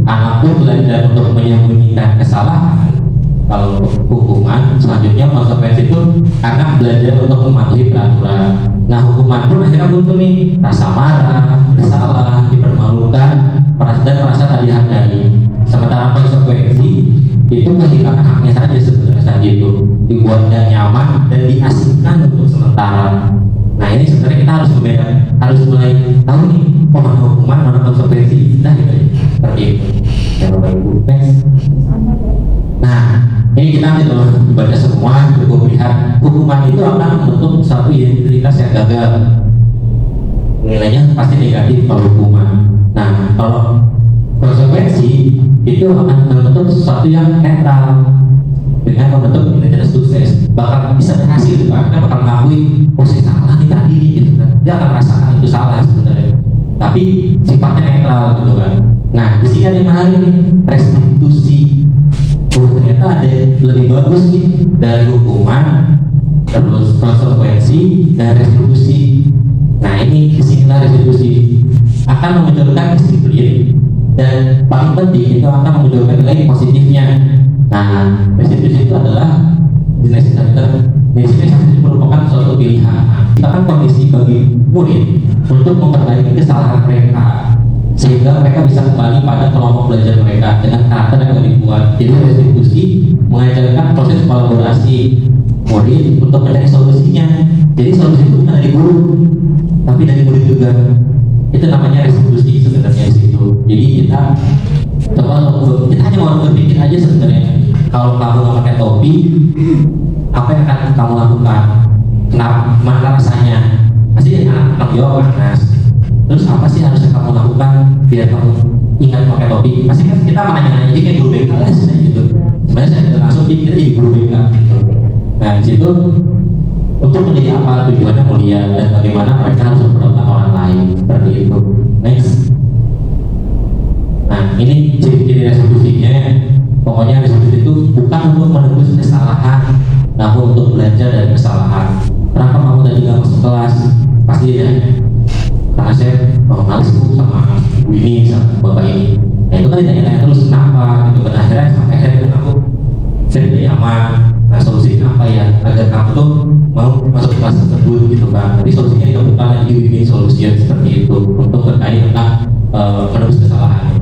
anak pun belajar untuk menyembunyikan kesalahan. Kalau hukuman selanjutnya konsekuensi itu anak belajar untuk mematuhi peraturan. Nah hukuman pun akhirnya butuh nih rasa marah, bersalah, dipermalukan, dan merasa tak dihargai. Sementara konsekuensi itu kehilangan haknya saja sebenarnya saja itu dibuatnya nyaman dan diasingkan untuk sementara. Nah ini sebenarnya kita harus membedakan, harus mulai tahu nih mana hukuman, mana konsekuensi. Nah gitu ya, seperti itu. Ya Bapak Ibu, next. Nah ini kita baca semua untuk melihat hukuman itu akan membentuk suatu identitas yang gagal. Nilainya pasti negatif kalau hukuman. Nah kalau konsekuensi itu akan membentuk sesuatu yang netral dengan membentuk identitas sukses, bakal bisa berhasil kan? Kita bakal ngakui oh saya salah nih tadi gitu kan, dia akan merasakan itu salah sebenarnya, tapi sifatnya netral gitu kan. Nah di sini ada yang menarik nih, restitusi. Oh ternyata ada lebih bagus nih dari hukuman, terus konsekuensi dan restitusi. Nah ini disinilah restitusi akan memunculkan disiplin, dan paling penting itu akan memunculkan nilai positifnya. Nah, restitusi itu adalah jenis itu merupakan suatu pilihan. Kita kan kondisi bagi murid untuk memperbaiki kesalahan mereka, sehingga mereka bisa kembali pada kelompok belajar mereka dengan karakter yang lebih kuat. Jadi restitusi mengajarkan proses kolaborasi murid untuk mencari solusinya. Jadi solusi itu bukan dari guru, tapi dari murid juga. Itu namanya restitusi sebenarnya di situ. Jadi kita hanya mau berpikir aja sebenarnya. Kalau kamu mau pakai topi, apa yang akan kamu lakukan? Kenapa? Mana rasanya? Pasti anak jawab panas. Terus apa sih harusnya kamu lakukan biar kamu ingat pakai topi? Pasti kan kita menanya-nanya aja kayak guru BK lah gitu. Sebenarnya saya tidak langsung kita jadi guru BK. Nah di situ untuk menjadi apa tujuannya mulia dan bagaimana mereka harus memperlakukan orang lain seperti itu. Next. Nah ini ciri-ciri restitusinya. Pokoknya restitusi itu bukan untuk menebus kesalahan, namun untuk belajar dari kesalahan. Kenapa kamu tadi nggak masuk kelas? Pasti ya, karena saya males sama ibu ini, sama bapak ini. Nah itu kan ditanya-tanya terus kenapa? Gitu kan akhirnya sampai saya bilang aku saya tidak nyaman. Nah solusinya apa ya agar kamu tuh mau masuk kelas tersebut gitu kan? Jadi solusinya itu bukan lagi bikin solusi seperti itu untuk terkait tentang menebus kesalahan.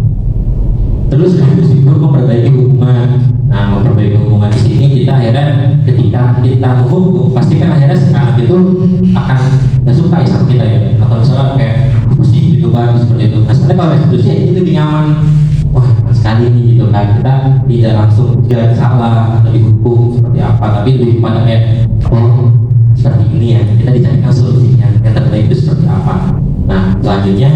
Terus restitusi itu memperbaiki hubungan. Nah memperbaiki hubungan di sini kita akhirnya ketika kita menghukum pasti kan akhirnya anak itu akan nggak suka ya sama kita ya, atau misalnya kayak apa sih gitu kan seperti itu. Nah sebenarnya kalau restitusi itu lebih nyaman. Wah nyaman sekali nih gitu kan, kita tidak langsung jalan salah atau dihukum seperti apa, tapi lebih pada kayak oh seperti ini ya, kita dicarikan solusinya yang terbaik itu seperti apa. Nah selanjutnya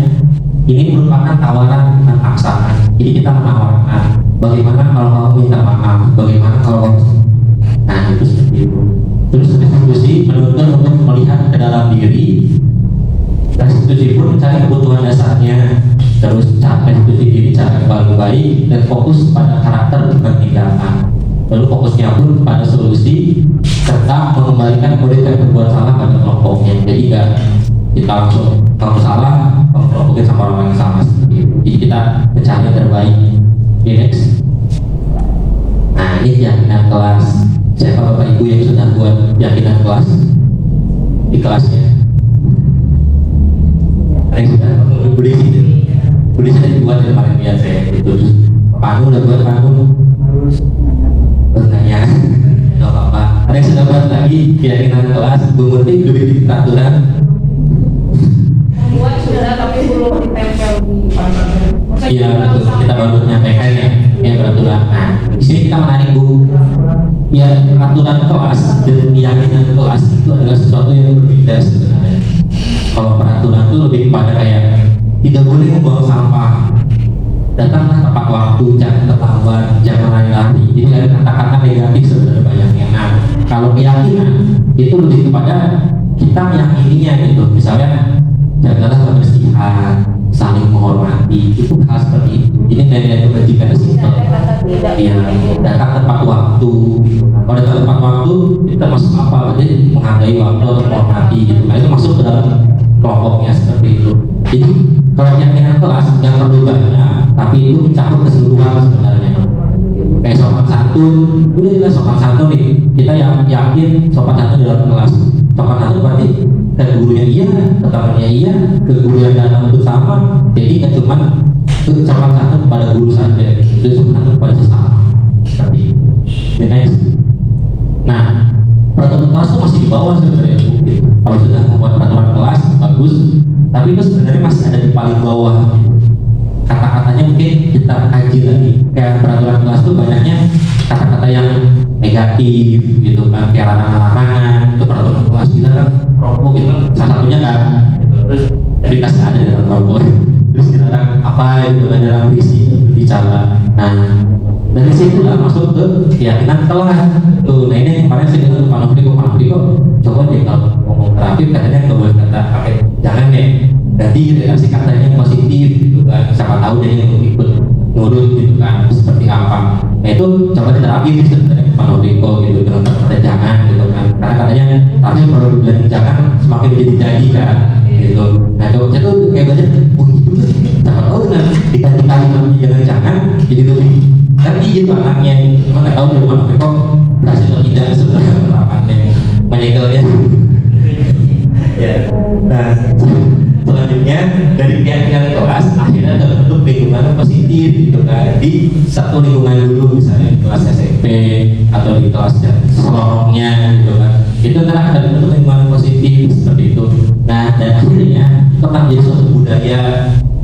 ini merupakan tawaran tentang paksaan. Jadi kita menawarkan bagaimana kalau kamu minta maaf, bagaimana kalau kamu. Nah itu seperti itu. Terus restitusi menuntut untuk melihat ke dalam diri. Restitusi pun mencari kebutuhan dasarnya. Terus cara restitusi diri cara yang paling baik dan fokus pada karakter bukan tindakan. Lalu fokusnya pun pada solusi serta mengembalikan murid yang berbuat salah pada kelompoknya. Jadi enggak kita langsung kamu salah, kamu kelompokin sama orang yang sama seperti itu. Jadi kita mencari yang terbaik. Okay, next. Nah ini keyakinan kelas. Siapa bapak ibu yang sudah buat keyakinan kelas di kelasnya? Ada yang sudah beli sih. Beli sudah dibuat ya kemarin biasa ya. Itu panu udah buat panu. Bertanya, nggak apa-apa. Ada yang sudah buat lagi keyakinan kelas. Bu Murti udah bikin peraturan. Buat sudah tapi belum ditempel di panel. Iya betul, kita baru menyampaikan ya peraturan. Nah di sini kita menarik Bu. Ya peraturan kelas dan keyakinan kelas itu adalah sesuatu yang berbeda sebenarnya. Kalau peraturan tuh lebih kepada kayak tidak boleh membuang sampah, datanglah tepat waktu, jangan terlambat, jangan lari-lari. Jadi ada kata-kata negatif sebenarnya banyaknya. Nah, kalau keyakinan itu lebih kepada kita meyakininya gitu. Misalnya jagalah kebersihan, saling menghormati, itu hal seperti itu. Jadi nilai kebajikan simpel. Iya, datang tepat waktu. Kalau datang tepat waktu, kita masuk apa? Jadi menghargai waktu atau menghormati gitu. Nah, itu masuk ke dalam kelompoknya seperti itu. Jadi kalau keyakinan kelas yang perlu banyak, tapi itu mencakup keseluruhan sebenarnya. Kayak sopan santun, udah jelas sopan santun nih. Kita yang yakin sopan santun dalam kelas. Sopan santun berarti ke gurunya iya, ke temannya iya, ke guru yang datang itu sama. Jadi kan cuma sopan santun kepada guru saja, itu sopan santun kepada sesama. Seperti itu. Next. Nah, peraturan kelas itu masih di bawah sebenarnya. Kalau sudah membuat peraturan kelas bagus, tapi itu sebenarnya masih ada di paling bawah. Kata-katanya mungkin kita kaji lagi. Kayak peraturan kelas itu banyaknya kata-kata yang negatif gitu kan, kayak larangan-larangan. Itu peraturan kelas kita kan rokok gitu kan salah satunya kan gitu. Terus dikasih ada dalam rokok, terus kita apa itu kan dalam visi bicara. Nah, dari situ lah masuk ke keyakinan kelas tuh. Nah, ini kemarin saya bilang ke Pak Nofri kok coba deh kalau ngomong terapi katanya nggak boleh kata pakai jangan deh, ganti gitu ya, kasih katanya yang positif gitu kan, siapa tahu dia yang ikut nurut gitu kan seperti apa. Nah, itu coba diterapi sebenarnya Pak Nofri gitu dengan kata jangan gitu kan, karena katanya tapi kalau bilang jangan semakin jadi kan gitu. Nah, coba itu kayak belajar oh gitu siapa tahu dengan dikasih jangan jadi lebih kan gitu anaknya, cuma nggak tahu dari mana kok berhasil atau tidak sebenarnya penerapannya menyegelnya. Ya, nah selanjutnya dari keyakinan kelas akhirnya terbentuk lingkungan positif gitu kan di satu lingkungan dulu, misalnya di kelas SMP atau di kelas selorongnya gitu kan, itu kan ada bentuk lingkungan positif seperti itu. Nah, dan akhirnya itu akan jadi suatu budaya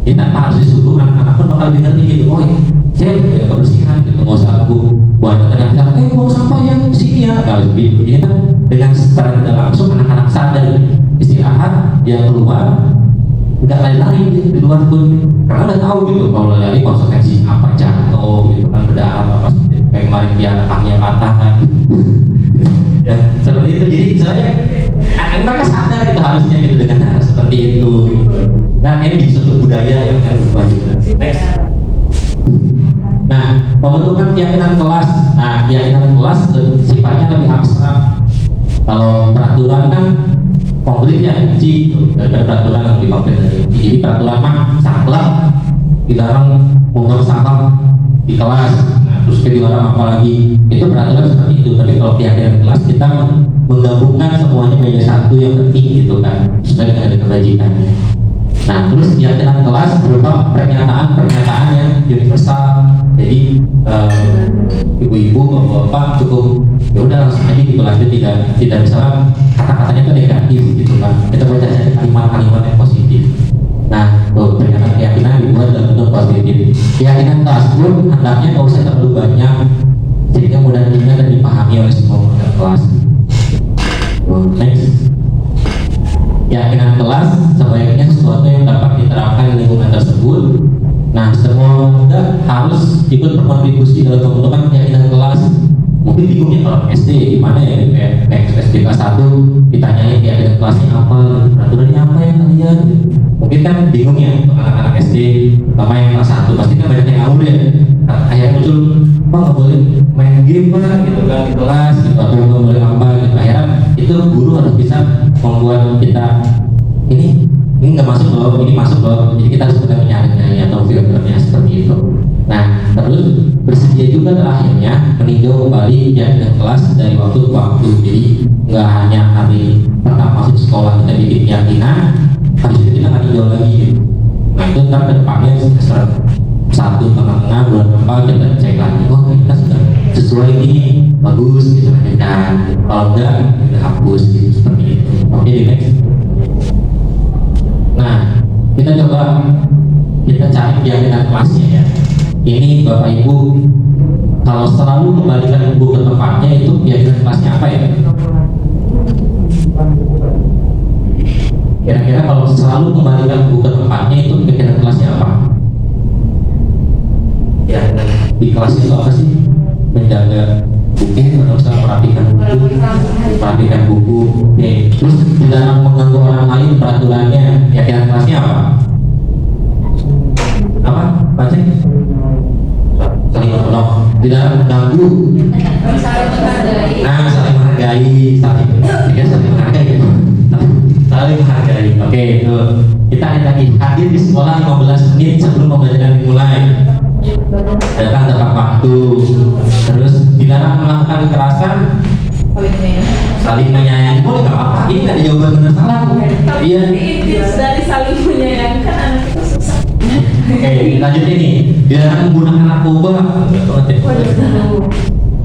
kita harus disuruh anak-anak pun bakal lebih ngerti gitu. Oh ya, saya jaga kebersihan gitu, nggak usah aku buat kadang-kadang buang sampah yang sini ya. Kalau begini kan dengan secara tidak langsung anak-anak sadar istirahat, dia keluar nggak lari-lari di luar pun karena udah tahu gitu kalau lari konsekuensi apa, jatuh gitu kan, berdarah apa kayak kemarin dia tangannya patah kan. Ya seperti itu. Jadi saya mereka sadar itu harusnya gitu dengan cara seperti itu. Nah, ini di suatu budaya yang harus berubah juga. Next. Nah, pembentukan keyakinan kelas. Nah, keyakinan kelas sifatnya lebih abstrak. Kalau peraturan kan konkretnya rinci, dan peraturan yang lebih konkret dari rinci. Jadi peraturan mah saklek, dilarang membuang sampah di kelas. Nah, terus dilarang apa lagi? Itu peraturan seperti itu. Tapi kalau keyakinan kelas kita menggabungkan semuanya menjadi satu yang penting gitu kan, supaya tidak ada kebajikannya. Nah, terus keyakinan kelas berupa pernyataan yang universal. Jadi ibu-ibu, bapak-bapak cukup ya udah langsung aja gitu lanjut, tidak misalnya kata-katanya itu negatif gitu kan. Kita baca saja kalimat-kalimat yang positif. Nah, pernyataan keyakinan dibuat dalam bentuk positif. Keyakinan kelas pun hendaknya nggak usah terlalu banyak sehingga mudah diingat dan dipahami oleh semua anggota kelas. Next. Keyakinan kelas sebaiknya sesuatu yang dapat diterapkan di lingkungan tersebut. Nah, semua muda harus ikut berkontribusi dalam pembentukan keyakinan kelas. Mungkin bingungnya kalau SD gimana ya, kayak SD kelas 1 ditanyain keyakinan kelasnya apa, peraturannya apa ya kalian. Mungkin kan bingung ya untuk anak-anak SD, terutama yang kelas 1 pasti kan banyak yang ngawur ya. Akhirnya muncul, nggak boleh main game lah gitu kan di kelas gitu, atau nggak boleh apa gitu. Akhirnya itu guru harus bisa membuat kita ini nggak masuk loh, ini masuk loh. Jadi kita harus bisa menyaring atau filternya seperti itu. Nah, terus bersedia juga akhirnya meninjau kembali keyakinan kelas dari waktu ke waktu. Jadi nggak hanya hari pertama masuk sekolah kita bikin keyakinan, habis itu kita akan tinjau lagi. Nah, itu ntar kedepannya semester 1 tengah-tengah bulan berapa kita cek lagi, oh kita sudah sesuai ini, bagus gitu kan. Kalau enggak kita hapus gitu, seperti itu. Oke, next. Nah, kita cari keyakinan kelasnya ya. Ini Bapak Ibu, kalau selalu kembalikan ibu ke tempatnya, itu keyakinan kelasnya apa ya? Kira-kira kalau selalu kembalikan buku ke tempatnya, itu kegiatan kelasnya apa? Ya, di kelas itu apa sih? Menjaga buku atau misalnya perhatikan buku. Oke. Terus dilarang mengganggu orang lain, peraturannya. Ya, kegiatan kelasnya apa? Apa? Baca? Saling menolong. Dilarang mengganggu. Nah, saling menghargai, saling menghargai gitu. Saling menghargai. Oke, itu. Kita lagi hadir di sekolah 15 menit sebelum pembelajaran dimulai. Datang tepat waktu. Terus dilarang melakukan kekerasan. Saling menyayangi. Boleh nggak apa-apa. Ini ada jawaban benar salah. Iya. Dari saling menyayangkan anak itu susah. Oke, lanjut ini. Dilarang menggunakan narkoba.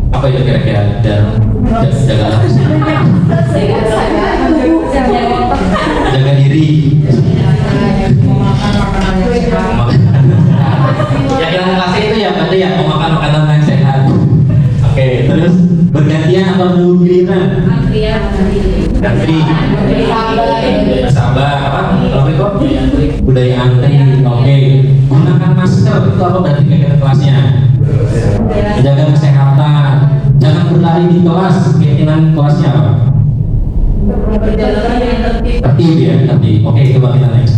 Apa itu kira-kira? Jaga lapis. Jaga diri. Ya yang kelasnya itu ya berarti ya mau makan makanan yang sehat. Oke, terus bergantian atau menunggu giliran? Antri. Sabar apa? Kalau itu budaya antri. Oke. Gunakan masker itu apa berarti kegiatan kelasnya? Menjaga kesehatan. Jangan berlari di kelas. Kegiatan kelasnya apa? Tertib ya, tertib. Oke, coba kita next.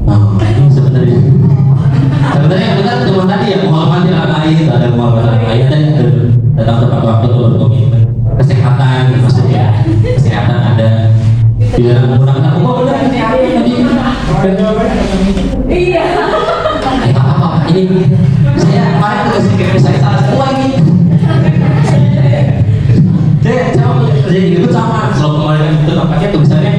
Nah, ini sebenarnya benar cuma tadi ya menghormati orang lain, ada menghormati orang lain dan datang tepat waktu untuk berkomitmen. Kesehatan maksudnya, kesehatan ada. Tidak menggunakan benar Iya. apa ini saya kemarin tugas kira saya salah semua ini. Saya mau kerja di itu sama kalau kemarin itu tempatnya tulisannya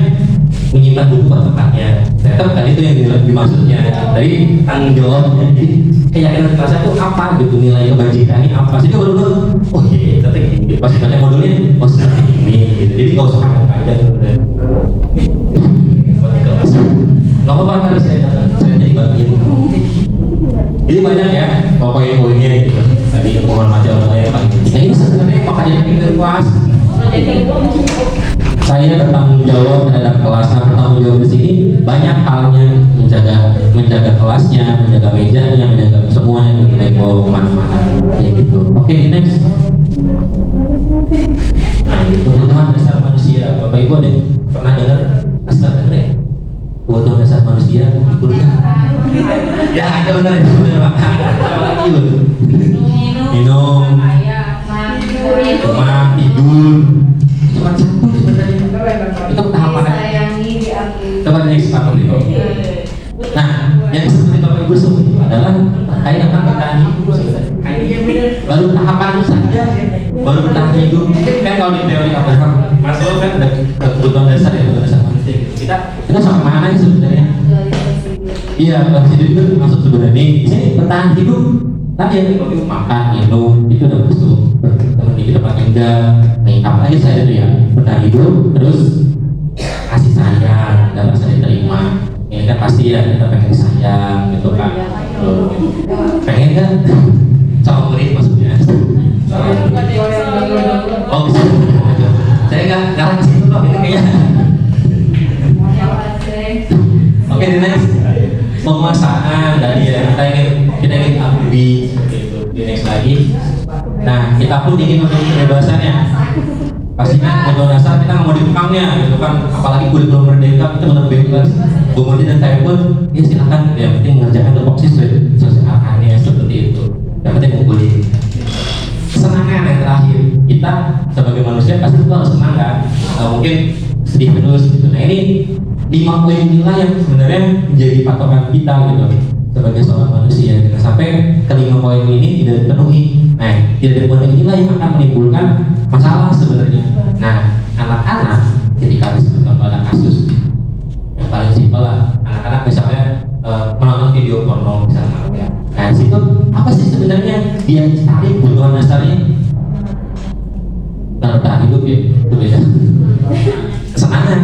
menyimpan buku pada tempatnya. Ternyata bukan itu yang dimaksudnya. Dari tanggung jawabnya. Jadi keyakinan kelasnya itu apa gitu, nilai kebajikan ini apa. Jadi baru oh iya tapi ini pas ditanya modulnya oh seperti ini gitu. Jadi nggak usah panjang udah. Nggak apa-apa kali saya jadi bagian. Jadi banyak ya poin-poinnya gitu. Tadi menghormati orang lain paling penting. Nah ini sebenarnya makanya kita kelas. Saya bertanggung jawab terhadap kelas. Bertanggung jawab di sini banyak halnya, menjaga kelasnya, menjaga mejanya, menjaga semuanya baik bawa kemana-mana ya gitu. Oke, next. Nah itu kebutuhan dasar manusia. Bapak Ibu ada pernah dengar astaga deh kebutuhan dasar manusia kuliah? Ya ada benar itu benar makan. Apa lagi loh? Minum, rumah, tidur. Cuma satu sebenarnya. Itu tahapan. Coba next Pak Tito. Nah, yang seperti Bapak Ibu sebut itu adalah terkait dengan bertahan hidup sebenarnya. Baru tahapan itu saja, baru bertahan hidup. Kan kalau di teori Abraham Maslow kan ada kebutuhan dasar ya, kebutuhan dasar manusia. Kita sama mana sih sebenarnya? Iya, bertahan hidup itu maksud sebenarnya. Ini bertahan hidup. Tadi yang makan, minum itu udah masuk. Teman di tempat indah. Nih, apa lagi saya itu ya bertahan hidup, terus kasih sayang, dan rasa diterima. Ini kan pasti ya kita pengen sayang gitu kan. Pengen kan? Sama murid maksudnya. Oh bisa. Saya nggak langsung itu loh, itu kayaknya. Oke, di next penguasaan tadi ya kita ingin akui seperti itu. Di next lagi. Nah kita pun ingin memiliki kebebasannya. Pastinya kebutuhan dasar kita nggak mau dikekangnya gitu kan, apalagi kurikulum merdeka kita benar bebas. Bu Murti dan saya pun ya silakan gitu, yang penting mengerjakan tupoksi sosialnya seperti itu. Yang penting ngumpulin kesenangan yang terakhir. Kita sebagai manusia pasti itu harus senang kan, mungkin sedih terus gitu. Nah ini 5 poin inilah yang sebenarnya menjadi patokan kita gitu sebagai seorang manusia. Jangan sampai ke-5 poin ini tidak dipenuhi. Nah, tidak dipenuhi inilah yang akan menimbulkan masalah sebenarnya. Nah, anak-anak ketika disebutkan pada kasus yang paling simpel lah, anak-anak misalnya menonton video porno misalnya. Nah, situ apa sih sebenarnya dia cari kebutuhan dasarnya? Bertahan hidup ya, itu beda. Kesenangan.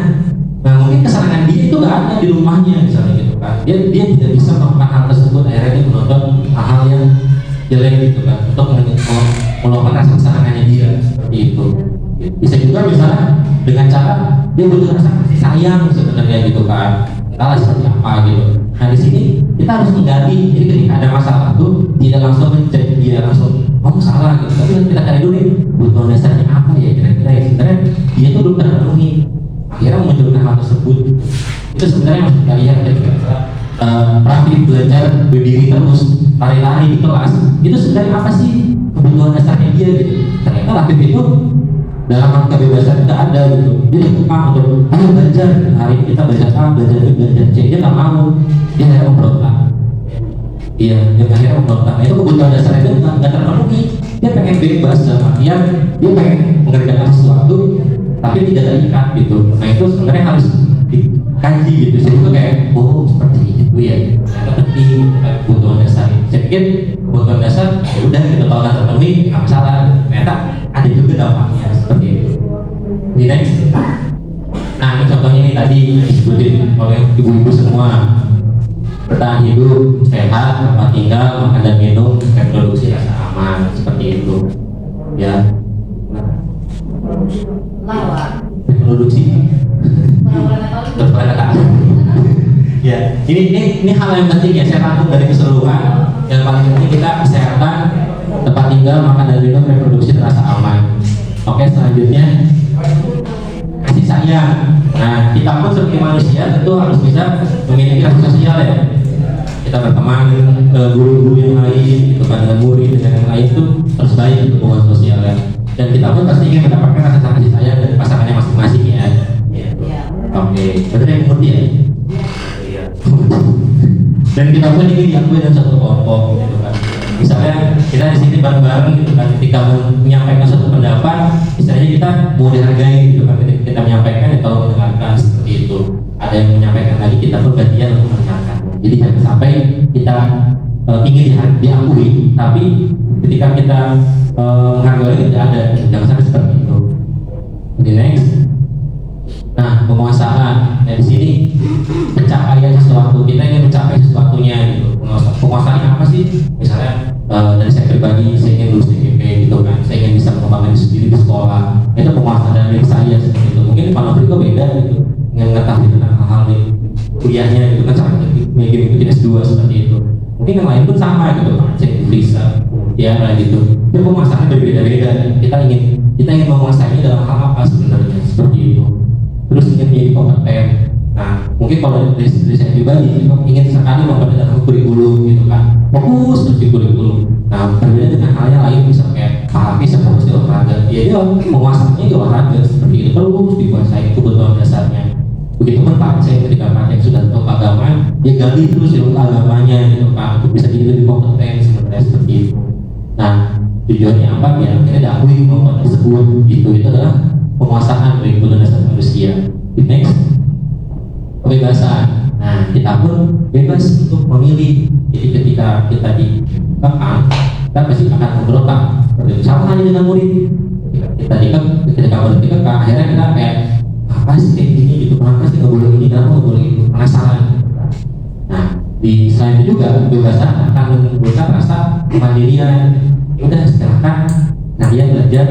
Nah mungkin kesenangan dia itu nggak ada di rumahnya misalnya gitu kan. Dia tidak bisa melakukan hal tersebut, akhirnya dia menonton hal-hal yang jelek gitu kan untuk melakukan rasa kesenangannya dia seperti itu. Bisa juga misalnya dengan cara dia butuh rasa kasih sayang sebenarnya gitu kan. kita seperti apa gitu. Nah di sini kita harus menggali. Jadi ketika ada masalah tuh tidak langsung mencari dia langsung salah gitu, tapi kita cari dulu nih kebutuhan dasarnya apa ya kira-kira ya, sebenarnya dia tuh belum terpenuhi, akhirnya memunculkan hal tersebut. Itu sebenarnya harus kita lihat ketika Raffi belajar berdiri terus, lari-lari di kelas, itu sebenarnya apa sih kebutuhan dasarnya dia gitu. Ternyata Raffi itu dalam rangka kebebasan tidak ada gitu. Dia dikekang untuk ayo belajar, hari ini kita belajar A, belajar B, belajar C. Dia nggak mau, dia akhirnya memberontak. Iya, dia akhirnya memberontak. Nah, itu kebutuhan dasarnya itu nggak terpenuhi. Dia pengen bebas, dalam artian dia pengen mengerjakan sesuatu, tapi tidak terikat gitu. Nah itu sebenarnya harus dikaji gitu. Jadi itu kayak, oh seperti itu ya. Ternyata penting kebutuhan dasar. Saya pikir kebutuhan dasar, ya udah kita kalau nggak terpenuhi nggak masalah. Ternyata ada juga dampaknya seperti itu. Di next. Nah ini contohnya ini tadi disebutin oleh ibu-ibu semua. Bertahan hidup, sehat, tempat tinggal, makan dan minum, reproduksi rasa aman, seperti itu. Ya. Lawa. Reproduksi. Ya, ini hal yang penting ya. Saya rangkum dari keseluruhan. Yang paling penting kita kesehatan, tempat tinggal, makan dan minum, reproduksi rasa aman. Oke, selanjutnya kasih sayang. Nah, kita pun sebagai manusia tentu harus bisa memiliki rasa sosial ya. Kita berteman dengan guru-guru yang lain, gitu kan, dengan murid dengan yang lain itu harus baik hubungan sosial ya. Dan kita pun pasti ingin mendapatkan rasa kasih sayang dari pasangannya masing-masing ya. Oke, berarti yang mengerti ya. Dan kita pun ingin diakui dalam satu kelompok gitu kan. Misalnya kita di sini bareng-bareng gitu kan, ketika menyampaikan suatu pendapat, misalnya kita mau dihargai gitu kan, ketika kita menyampaikan ya tolong mendengarkan seperti itu. Ada yang menyampaikan lagi, kita pun gantian untuk mendengarkan. Jadi jangan sampai kita ingin diakui, tapi ketika kita menghargai tidak ada, jangan sampai seperti itu. Oke, next. Nah, penguasaan. Nah, di sini pencapaian sesuatu, kita ingin mencapai sesuatunya gitu. Penguasaannya apa sih? Misalnya dari saya pribadi, saya ingin lulus TGP gitu kan, saya ingin bisa mengembangkan diri sendiri di sekolah. Itu penguasaan dari saya seperti itu. Mungkin Pak Nofri kok beda gitu, mengetahui tentang hal-hal di kuliahnya gitu kan, cara mengikuti S2 seperti itu. Mungkin yang lain pun sama gitu, Pak Aceh bisa, ya lah gitu. Itu penguasaannya berbeda-beda. Kita ingin menguasainya dalam hal apa sebenarnya seperti itu. Terus ingin menjadi kompeten. Nah, mungkin kalau dari saya pribadi ingin sekali memperdalam kurikulum gitu kan, fokus terus di kurikulum. Nah, berbeda dengan hal yang lain, misalnya kayak Pak Hafiz yang fokus di olahraga, dia menguasainya di olahraga seperti itu, terus dikuasai kebutuhan dasarnya. Begitupun Pak Aceh, ketika Pak Aceh sudah tahu agama, dia gali terus ilmu agamanya gitu kan, untuk bisa jadi lebih kompeten sebenarnya seperti itu. Nah, tujuannya apa? Ya, akhirnya diakui kelompok tersebut gitu. Itu adalah penguasaan dari kebutuhan dasar manusia. Next, kebebasan. Nah, kita pun bebas untuk memilih. Jadi ketika kita dikekang, kita pasti akan memberontak. Sama halnya dengan murid. Ketika murid dikekang, akhirnya kita kayak apa sih kayak gini gitu, kenapa sih nggak boleh ini, kenapa nggak boleh itu, penasaran. Nah, di selain itu juga kebebasan akan menimbulkan rasa kemandirian. Ya udah, silakan kalian belajar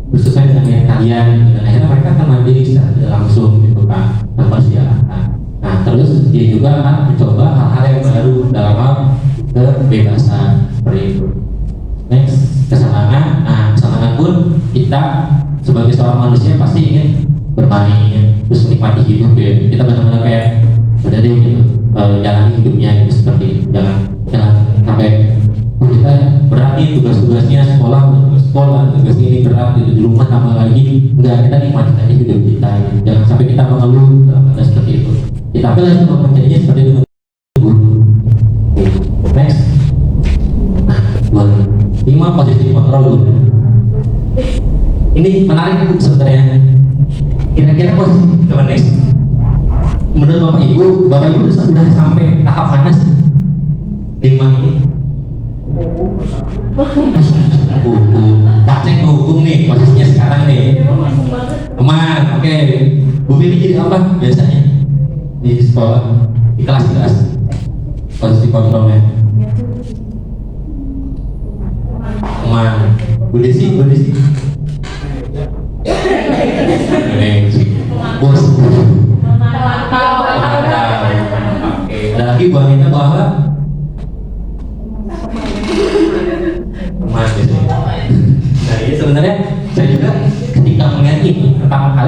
bersesuai dengan yang kalian, dan akhirnya mereka akan mandiri secara tidak langsung gitu kan, tanpa diarahkan. Nah, terus dia juga akan mencoba hal-hal yang baru dalam hal kebebasan seperti itu. Next, kesenangan. Nah, kesenangan pun kita sebagai seorang manusia pasti ingin bermain, terus menikmati hidup ya. Kita benar-benar kayak udah deh gitu, jalani hidupnya gitu seperti itu. Jangan sampai kita berat nih tugas-tugasnya sekolah, tugas ini berat gitu, di rumah tambah lagi. Enggak, kita nikmati aja hidup kita gitu. Jangan sampai kita mengeluh dalam seperti itu. Kita harus menjadinya seperti itu. Next. Nah, 5 positive control dulu. Ini menarik sebenarnya. Kira-kira positif coba next. Menurut Bapak Ibu sudah sampai tahap mana sih? 5 ini. Pak Cek hukum nih, posisinya sekarang nih. Aman, oke. Bu Billy jadi apa biasanya di sekolah, di kelas-kelas? Posisi kontrolnya. Aman. Bu Desi. Bos.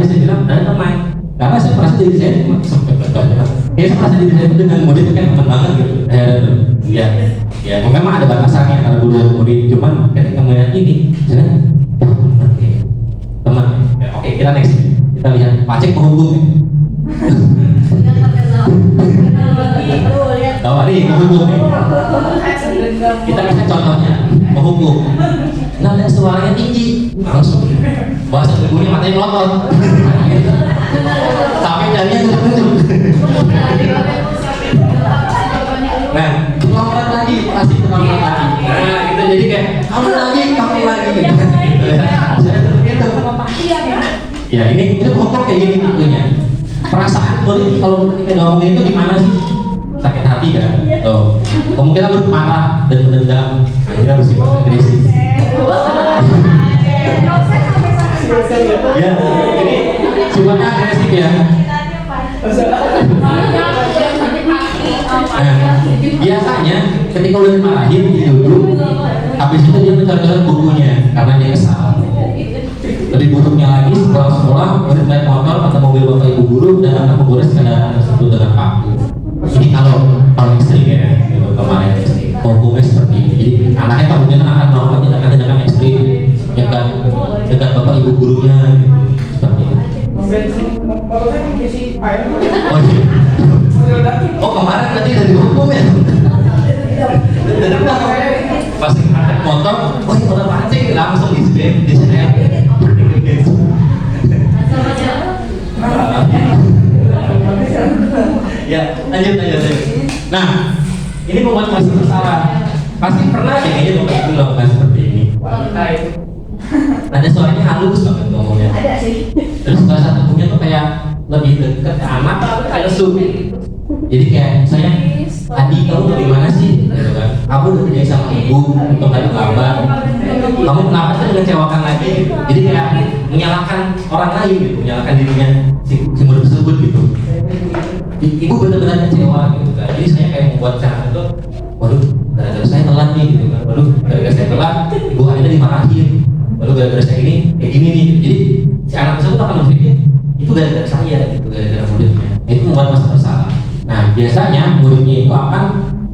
tadi saya bilang ada teman. Karena saya merasa diri saya saya merasa diri saya dengan murid itu kan teman banget gitu. Ya memang ada batasannya kalau dulu murid, cuman ketika melihat ini, saya teman. Ya, oke, kita next. Kita lihat Pak Cek penghubung. Tahu nih penghubung. Kita bisa contohnya penghubung. Nah, dan suaranya tinggi, langsung bahasa tubuhnya matanya melotot. Sampai jarinya tunjuk. Nah, pelan lagi, pasti pelan lagi. Nah, itu jadi kayak kamu lagi. Saya seperti itu. Ya ini pokok kayak gini tentunya. Perasaan kalau kita ngomongin itu gimana sih? Sakit hati kan? Tuh. Kemungkinan bermarah dan mendendam. Akhirnya harus agresif. Ya, ini sifatnya agresif ya. Nah, biasanya ketika udah dimarahin duduk, habis itu dia mencari bukunya karena dia kesal. Lebih buruknya lagi setelah sekolah murid naik motor atau mobil bapak ibu guru dan akan menggores kendaraan tersebut dengan paku. Ini kalau paling ekstrim ya, gitu, kemarin hukumnya seperti ini. Jadi anaknya kemungkinan akan melakukan tindakan ekstrim, dekat bapak ibu gurunya, gitu, seperti itu. Oh iya. Oh kemarin tadi dari hukum ya. Pas naik motor, oh ini motor pancing langsung di sini. Ya, lanjut. Nah, ini membuat masih bersalah. Pasti pernah deh kayaknya bapak ibu melakukan seperti ini. Ada suaranya halus banget ngomongnya. Ada sih. Terus bahasa tubuhnya tuh kayak lebih dekat ke anak, kayak lesu. Jadi kayak saya, Adi kamu bagaimana sih? Gitu kan? Aku udah kerja sama ibu untuk tadi kabar. Kamu kenapa sih mengecewakan lagi? Jadi kayak menyalahkan orang lain gitu, menyalahkan dirinya si murid tersebut gitu. Ibu benar-benar kecewa gitu kan. Jadi saya kayak membuat cara itu, waduh, gara-gara saya telat nih gitu kan. Waduh, gara-gara saya telat, ibu akhirnya dimarahin. Waduh, gara-gara saya ini kayak gini nih. Jadi si anak tersebut akan berpikir itu gara-gara saya gitu, gara-gara muridnya. Itu membuat masa bersalah. Nah, biasanya muridnya itu akan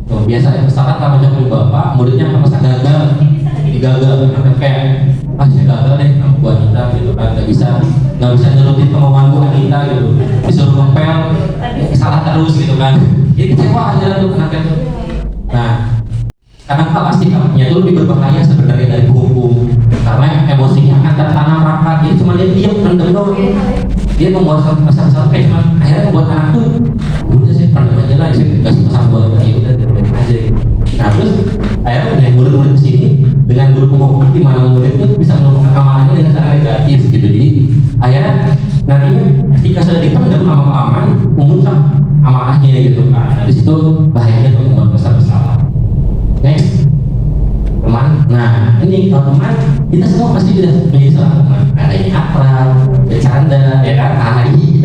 biasanya misalkan kalau mencapai bapak, muridnya akan merasa gagal, digagal, kayak saya gagal deh sama Bu Anita gitu kan, nggak bisa nurutin kemauan Bu Anita gitu, disuruh ngepel, salah terus gitu kan, jadi kecewa aja tuh anaknya tuh. Nah, karena pasti kamarnya itu lebih berbahaya sebenarnya dari hukum, karena emosinya akan tertanam rapat, jadi cuma dia diam rendam doang. Dia membuat pesan-pesan kayak cuma akhirnya membuat anak tuh udah sih pernah aja lah, saya kasih pesan buat dia udah aja gitu. Nah terus akhirnya dengan murid-murid di sini dengan guru penghukum di mana murid itu bisa melakukan amalnya dengan cara negatif gitu. Jadi akhirnya nanti ketika sudah dipendam aman mengungkap amalnya gitu kan. Nah, di situ bahayanya tuh membuat besar-besar. Next. Teman, nah ini kalau teman kita semua pasti sudah menjadi seorang teman. Adanya akrab, bercanda, ya kan, hari,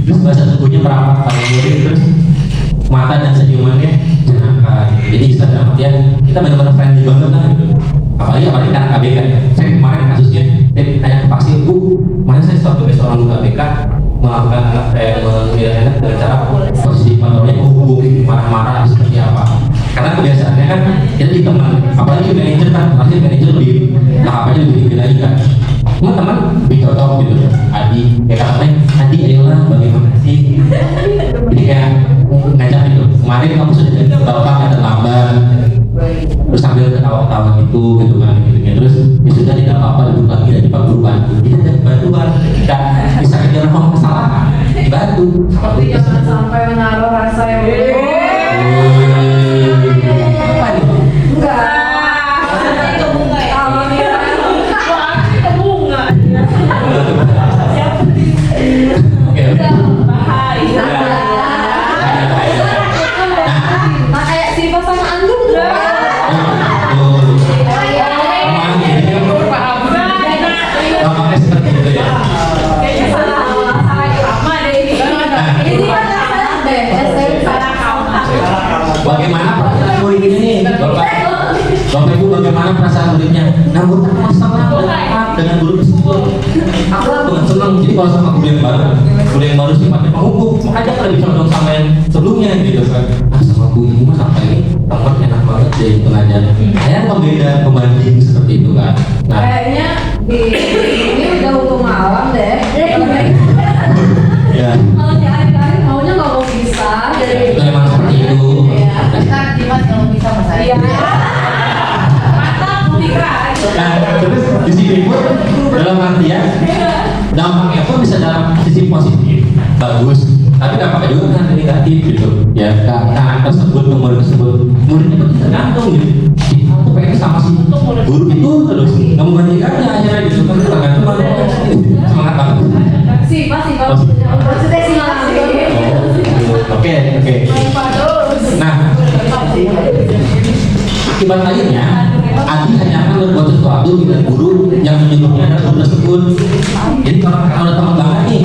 terus bahasa tubuhnya merapat pada murid, terus mata dan senyumannya jenaka. Jadi bisa dalam artian kita benar-benar friendly banget lah gitu. Apalagi karena KBK. Saya kemarin kasusnya, saya tanya ke vaksin, Bu, mana saya sebagai seorang guru KBK melakukan mengira anak dengan cara posisi kontrolnya menghubungi marah-marah seperti apa. Karena kebiasaannya kan kita di teman, apalagi manajer kan, pasti manajer lebih tahapannya lebih tinggi lagi kan. Teman-teman lebih cocok gitu. Adi, kayak katanya, Adi ayolah bagaimana sih? Jadi kayak ngajak gitu. Kemarin kamu sudah jadi bapak yang terlambat, terus sambil ketawa-ketawa gitu kan gitu. Terus ya sudah tidak apa-apa, duduk lagi dari Pak Guru bantu. Kita ada bantuan, kita bisa kejar kesalahan, dibantu. Tapi jangan sampai menaruh rasa yang apa nih? enggak. Itu bunga ya. Kalau dia Itu bunga. Oke. Bahaya. nah kayak si pasangan Anggun tuh. Gampangnya seperti itu ya. Kayaknya salah irama deh ini. Ini kan salah deh, Salah kamu. Bagaimana perasaan murid ini? Bapak Ibu bagaimana perasaan muridnya? Nah, murid masalah dengan guru tersebut. Aku dengan senang jadi kalau sama guru yang baru sifatnya penghukum, makanya kan lebih condong sama yang sebelumnya gitu kan. Ah sama guru ini mah sampai ini teman enak banget deh pengajar. Saya pembeda pembanding seperti itu kan. Nah, Kayaknya di ini udah hukum alam deh. ya Kalau si Ari maunya nggak mau bisa itu emang seperti itu. Kan Dimas kalau bisa mas saya. Iya. Mantap, Mika. Nah, terus di sini pun dalam artian dampaknya pun bisa dalam sisi positif, bagus. Tapi dampaknya juga kan negatif gitu. Ya, anak tersebut, murid tersebut, muridnya pun tergantung gitu. Kita tuh pengen sama si guru itu terus nggak mau ganti-ganti akhirnya gitu kan tergantung semangat banget. Si maksudnya si Oke. Nah, akibat lainnya, Adi hanya akan berbuat sesuatu dengan guru yang menyuruhnya adalah guru tersebut. Jadi kalau ada teman banget nih,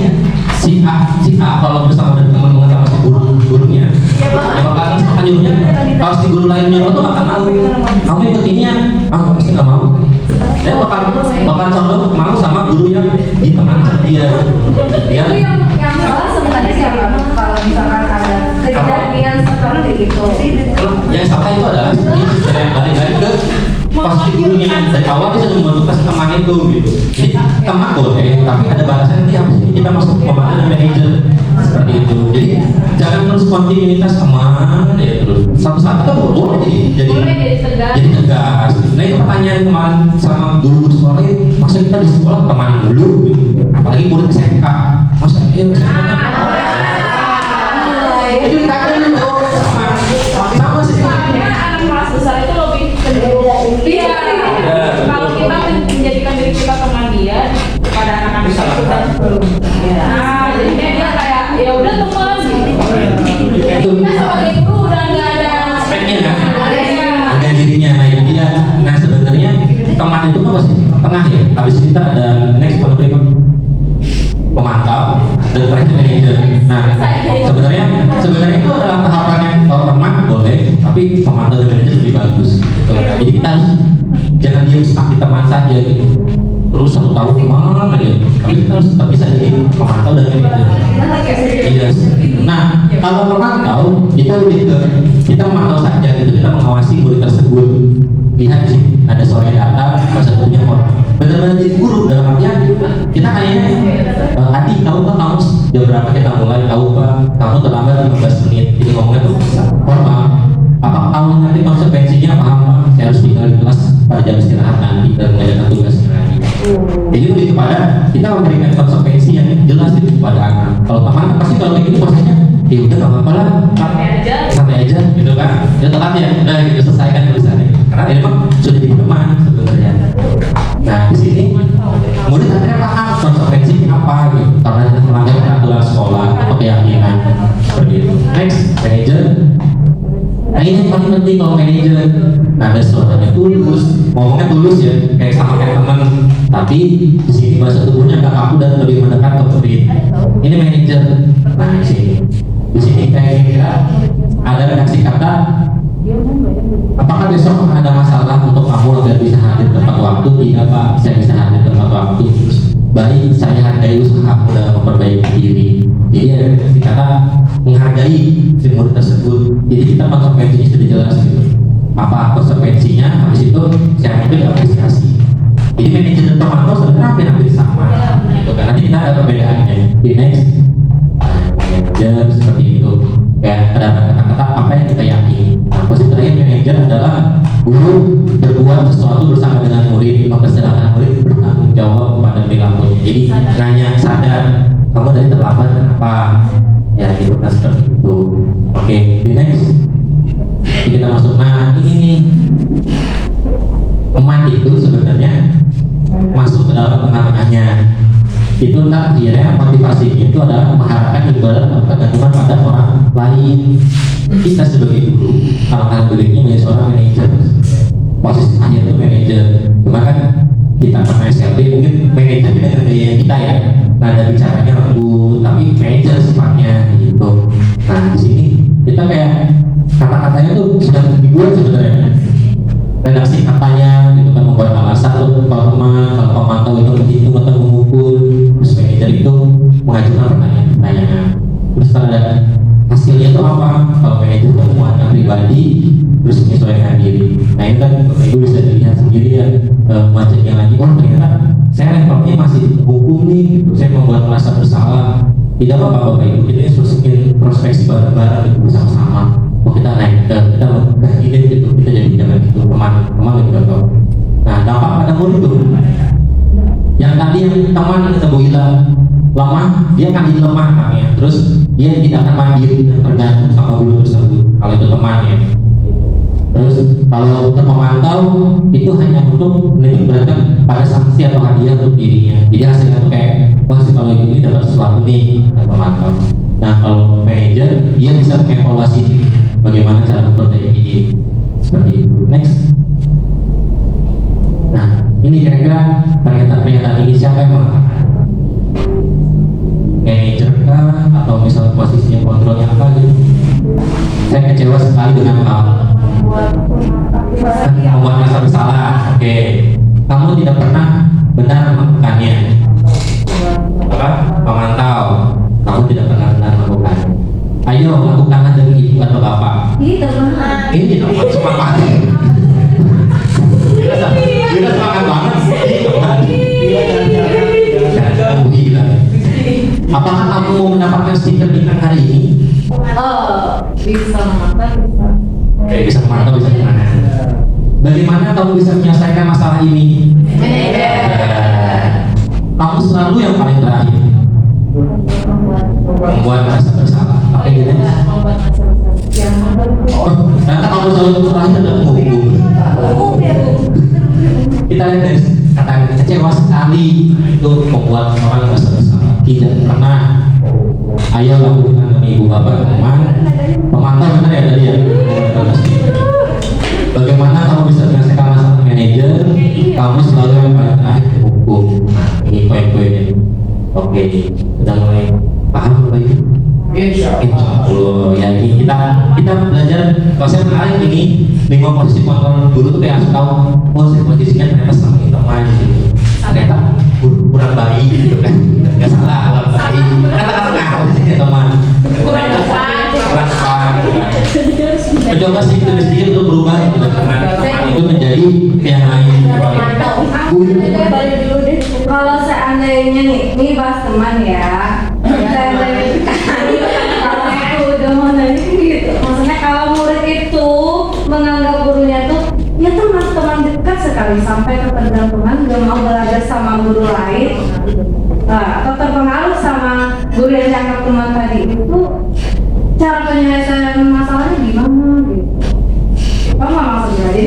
si A kalau bersama dengan teman-teman sama si gurunya, ya bakal nyuruhnya. Kalau si guru lain nyuruh tuh akan mau, kamu ikut ini ya, aku pasti nggak mau. Dia bakal condong mau sama guru yang ditemankan dia. Itu yang salah sebenarnya siapa? Kalau misalkan ada kejadian seperti itu. Yang salah itu adalah saya balik-balik ke posisi gurunya dari awal bisa membentuk teman itu gitu. Jadi teman boleh, tapi ada batasan nanti habis ini kita masuk pembantu dan manajer seperti itu. Jadi jangan terus kontinuitas teman ya terus. Satu saat kita boleh jadi tegas. Nah itu pertanyaan kemarin sama guru sekolah, masa kita di sekolah teman dulu, gitu. Apalagi murid SMK, masa SMK itu dikatakan sama sih. Anak kelas besar itu lebih iya. Kalau kita menjadikan diri kita teman dia kepada anak-anak itu sudah belum. Nah, jadinya dia kayak ya udah teman gitu. Kita sebagai guru udah nggak ada Speknya kan? Ada dirinya, nah itu dia. Nah sebenarnya teman itu kan pasti tengah ya. Habis itu kita ada next penerima pemantau dan project manager. Nah sebenarnya itu adalah tahapan yang kalau teman boleh, tapi pemantau dan manager lebih bagus. Gitu. Jadi kita harus jangan diam stuck di teman saja gitu. Terus 1 tahun kemana ya? Tapi kita harus tetap bisa jadi pemantau dan manager. Iya. Nah kalau pemantau kita lebih ke kita memantau saja gitu, kita mengawasi murid tersebut. Lihat sih ada soal data, masa punya benar-benar jadi guru dalam artian kita kayaknya Adi tahu kan kamu jam berapa kita mulai, tahu kan kamu terlambat 15 menit, jadi ngomongnya tuh formal. Apa kamu nanti konsekuensinya paham pak? Saya harus tinggal di kelas pada jam istirahat nanti dan mengerjakan tugasnya nanti. Jadi lebih kepada kita memberikan konsekuensi yang jelas itu kepada anak. Kalau teman pasti kalau kayak gitu prosesnya ya udah nggak apa-apa lah, santai aja gitu kan, ya telat ya, udah gitu selesaikan tulisannya. Karena ini memang sudah jadi teman sebenarnya. Nah di sini murid akhirnya paham konsekuensinya apa gitu, karena melanggar peraturan sekolah atau keyakinan seperti itu. Next, manager. Nah ini yang paling penting kalau manajer. Nah ada suaranya tulus, ngomongnya tulus ya, kayak sama kayak teman. Tapi di sini bahasa tubuhnya agak kaku dan lebih mendekat ke murid. Ini manajer. Nah di sini kayak kira ada reaksi kata. Apakah besok ada masalah untuk kamu agar bisa hadir tepat waktu? Tidak pak, saya bisa hadir tepat waktu. Baik, saya hargai usahamu dalam memperbaiki diri. Jadi ada reaksi kata menghargai si murid tersebut. Jadi kita konsekuensinya sudah jelas gitu. Apa konsekuensinya? Habis itu saya ambil apresiasi. Jadi manajer dan pemantau sebenarnya hampir sama. Gitu kan? Nanti kita ada perbedaannya. Di next, manajer seperti itu. Ya ada kata-kata apa yang kita yakini. Nah, posisi terakhir manajer adalah guru berbuat sesuatu bersama dengan murid, mempersilahkan murid bertanggung jawab pada perilakunya. Jadi nanya sadar kamu dari terlambat kenapa? Ya gitu kan seperti itu. Oke, di next kita masuk. Nah ini nih teman itu sebenarnya masuk ke dalam tengah-tengahnya. Itu ntar akhirnya motivasinya itu adalah mengharapkan ibadah ketergantungan pada orang lain. Kita sebagai guru alhamdulillahnya menjadi seorang manajer. Posisi akhir itu manajer. Cuma kan kita pernah SLB mungkin manajer kita dengan kita ya. Nada bicaranya lembut, tapi manajer sifatnya gitu. Nah di sini kita kayak kata-katanya tuh sudah dibuat sebenarnya. Redaksi katanya gitu kan membuat alasan tuh kalau teman, kalau pemantau itu menghitung atau mengukur, terus manajer itu itu mengajukan pertanyaan. Terus ada hasilnya itu apa? Kalau manajer itu menguatkan pribadi, terus menyesuaikan diri. Nah ini kan itu bisa dilihat sendiri ya, macetnya lagi. Oh ternyata saya levelnya masih hukum nih, gitu. Saya membuat merasa bersalah. Tidak apa-apa Bapak Ibu, kita introspeksi bareng-bareng gitu bersama-sama. Oh kita naik, kita ganti gitu, kita jadi jangan gitu teman lebih baik. Nah dampak pada murid itu, yang tadi yang teman kita bilang lemah, dia akan jadi lemah kan ya. Terus dia tidak akan mandiri dan tergantung sama guru tersebut. Kalau itu temannya. Terus kalau untuk memantau itu hanya untuk menitikberatkan pada sanksi atau hadiah untuk dirinya. Jadi hasilnya tuh kayak wah sih kalau ini dapat sesuatu nih dan memantau. Nah kalau manajer dia bisa mengevaluasi bagaimana cara memperbaiki diri seperti itu. Next. Nah ini kira-kira pernyataan ini siapa yang mengatakan? Manajer kah atau misalnya posisinya kontrolnya apa gitu? Saya kecewa sekali dengan hal membuat merasa bersalah. Oke, kamu tidak pernah benar melakukannya. Apa? Pemantau, kamu tidak pernah benar melakukannya. Ayo lakukanlah demi ibu atau bapak. Itu benar. Ini teman semangat. Bila semangat banget. Gila. Apakah kamu mau mendapatkan stiker bintang hari ini? Bisa mengapa bisa. Oke, bisa memantau, bisa gimana? Bagaimana kamu bisa menyelesaikan masalah ini? Kamu selalu yang paling terakhir. Membuat merasa bersalah. Oke, gitu. Ternyata kamu selalu terakhir dan menghukum. Kita lihat dari kata kecewa sekali itu membuat orang merasa bersalah. Tidak pernah. Ayo lakukan demi ibu bapak teman. Pemantau benar ya tadi ya. Bagaimana kamu bisa menyelesaikan masalah manajer? Kamu selalu yang paling terakhir hukum. Nah, ini poin-poinnya. Oke, sudah mulai paham Bapak Ibu? Insya Allah. Ya ini kita belajar. Kalau saya menarik ini 5 posisi kontrol guru tuh kayak harus tahu. Oh, saya posisinya ternyata sama teman gitu. Ternyata kurang baik gitu kan. Nggak salah, kurang baik. Kata-kata posisinya teman. Kurang mencoba sedikit untuk berubah gitu teman itu menjadi yang lain. Kalau seandainya nih pas teman ya, seandainya kalau aku udah mau nanya gitu, maksudnya kalau murid itu menganggap gurunya tuh ya teman-teman dekat sekali sampai ketergantungan gak mau belajar sama guru lain, atau terpengaruh sama guru yang dianggap teman tadi itu, cara penyelesaian masalahnya gimana gitu? Paham maksudnya? Jadi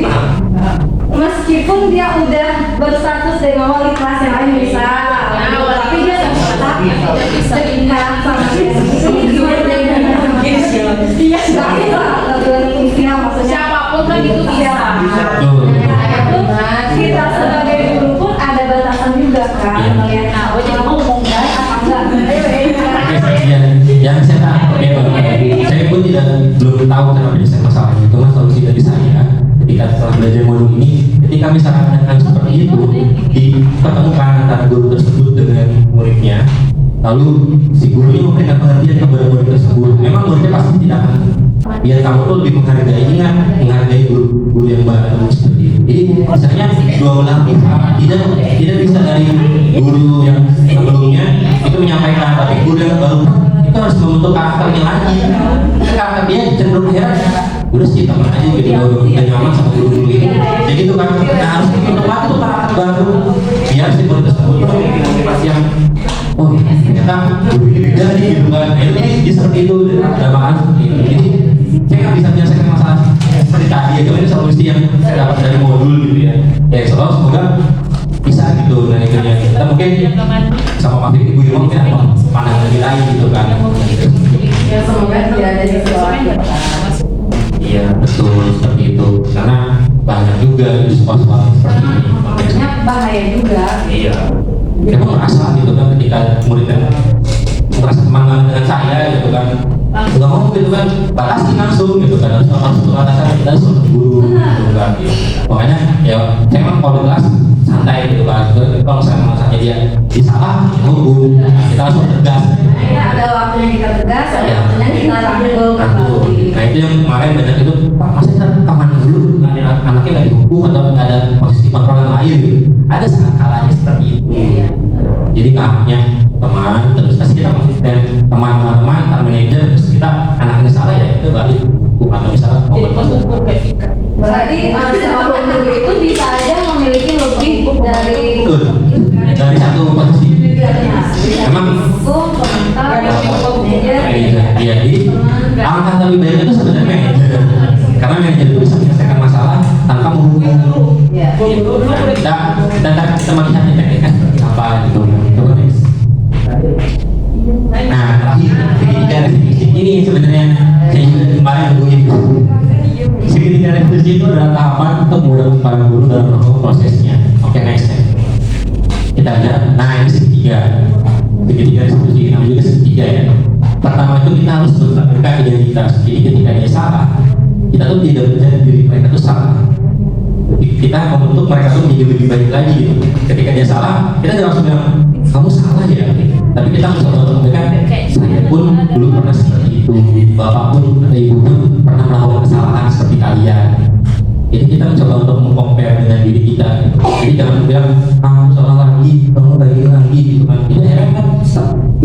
meskipun dia udah berstatus dengan wali kelas yang lain bisa, tapi dia tetap dekat sama dia sekali lah dengan maksudnya Siapapun kan itu bisa. kita sebagai guru pun ada batasan juga kan melihat Jadi ngomong kan apa enggak. Yang saya tahu, saya pun belum tahu cara menyelesaikan masalah itu. Mas solusi dari saya ketika setelah belajar modul ini, ketika misalkan dengan seperti itu dipertemukan antara guru tersebut dengan muridnya, lalu si gurunya memberikan pengertian kepada murid tersebut. Memang muridnya pasti tidak akan biar kamu tuh lebih menghargai, ingat menghargai guru yang baru seperti itu. Jadi misalnya dua belah pihak tidak bisa dari guru yang sebelumnya itu menyampaikan, tapi guru yang baru itu harus membentuk karakternya lagi. Karakter dia cenderung heran, udah sih teman aja gitu, udah nyaman sama guru-guru ini. Jadi itu kan, nah harus membentuk lagi tuh karakter baru biar si murid tersebut itu motivasi yang oh ternyata guru ini beda nih gitu kan. Nah itu seperti itu, ada bahan seperti itu. Jadi saya nggak bisa menyelesaikan masalah seperti tadi ya, itu solusi yang saya dapat dari modul gitu ya. Ya semoga bisa gitu. Dan itunya kita mungkin sama Pak Ibu Irma mungkin ada pandangan lebih lain gitu kan. Ya semoga tidak ada di sekolah. Iya betul seperti itu, karena banyak juga di sekolah-sekolah seperti ini. Makanya bahaya juga. Iya. Kita merasa gitu kan ketika muridnya merasa teman dengan saya gitu kan, nggak mau gitu kan, batasi langsung gitu kan, langsung atasan kita suruh guru gitu kan. Gitu. Makanya ya saya memang kalau kelas santai gitu kan. Kalau misalnya dia salah, hukum, kita langsung tegas. Ya, ada waktunya kita tegas, ada waktunya kita rangkul. Nah itu yang kemarin banyak itu, Pak masa kita rekaman dulu, anaknya nggak dihukum atau nggak ada posisi kontrol yang lain gitu. Ada saat kalanya seperti itu. Jadi nggak hanya teman, terus kasih kita konsisten teman-teman, manajer, terus kita anaknya salah ya itu balik hukum atau misalnya mau berbuat. Berarti seorang guru itu bisa aja memiliki lebih dari Dari satu posisi. Emang hukum, komentar, manajer. Iya, jadi alangkah lebih baik itu sebenarnya manajer. Karena manajer itu bisa menyelesaikan masalah tanpa menghukum. Ya. Kita melihat tekniknya seperti apa gitu. Coba next. Nah, segitiga restitusi ini sebenarnya saya juga kemarin nungguin. Segitiga restitusi itu adalah tahapan untuk memudahkan para guru dalam melakukan prosesnya. Oke, next. Kita lihat. Nah, ini segitiga restitusi. Namanya juga segitiga ya. Pertama itu kita harus menetapkan identitas. Jadi ketika dia salah, kita tuh tidak menjadi diri mereka itu salah. Kita membentuk mereka tuh menjadi lebih baik lagi gitu. Ketika dia salah, kita tidak langsung bilang kamu salah ya. Tapi kita harus menunjukkan saya pun dulu pernah seperti itu, bapak pun atau ibu pun pernah melakukan kesalahan seperti kalian. Jadi kita mencoba untuk mengcompare dengan diri kita gitu. Jadi jangan bilang kamu salah lagi, kamu baik lagi gitu kan. Itu akhirnya kan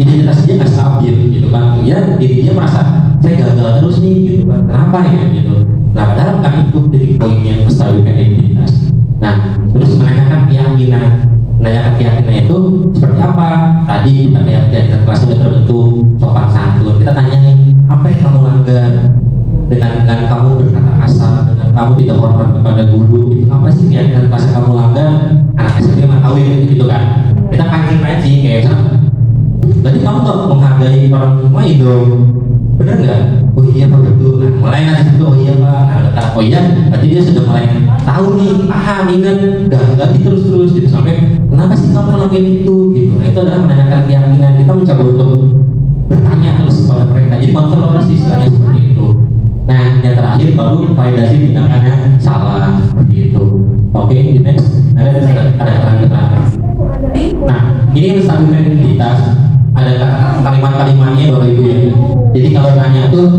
identitas dia nggak stabil gitu kan. Ya dirinya merasa saya gagal terus nih gitu kan. Kenapa ya gitu. Nah padahal kan itu titik poinnya menstabilkan identitas. Nah terus menanyakan keyakinan itu seperti apa? Tadi kita keyakinan kelas sudah terbentuk sopan santun. Kita tanyain apa yang kamu langgar dengan kamu berkata kasar, dengan kamu tidak hormat kepada guru. Itu apa sih keyakinan kelas yang kamu langgar? Anak SMP mah tahu ya gitu kan. Kita pancing kayak berarti kamu nggak menghargai orang lain dong, benar nggak? Oh iya pak betul. Nah, mulai nanti itu oh iya pak. Nah, oh iya, berarti dia sudah mulai tahu nih, paham, ingat, ganti terus gitu sampai kenapa sih kamu ngelakuin itu gitu. Nah itu adalah menanyakan keyakinan. Kita mencoba untuk bertanya terus kepada mereka. Jadi kontrol istilahnya seperti itu. Nah yang terakhir baru validasi tindakannya salah seperti itu. Oke, di next ada keterangan. Nah ini menstabilkan identitas. Ada kalimat-kalimatnya Bapak Ibu ya. Jadi kalau nanya tuh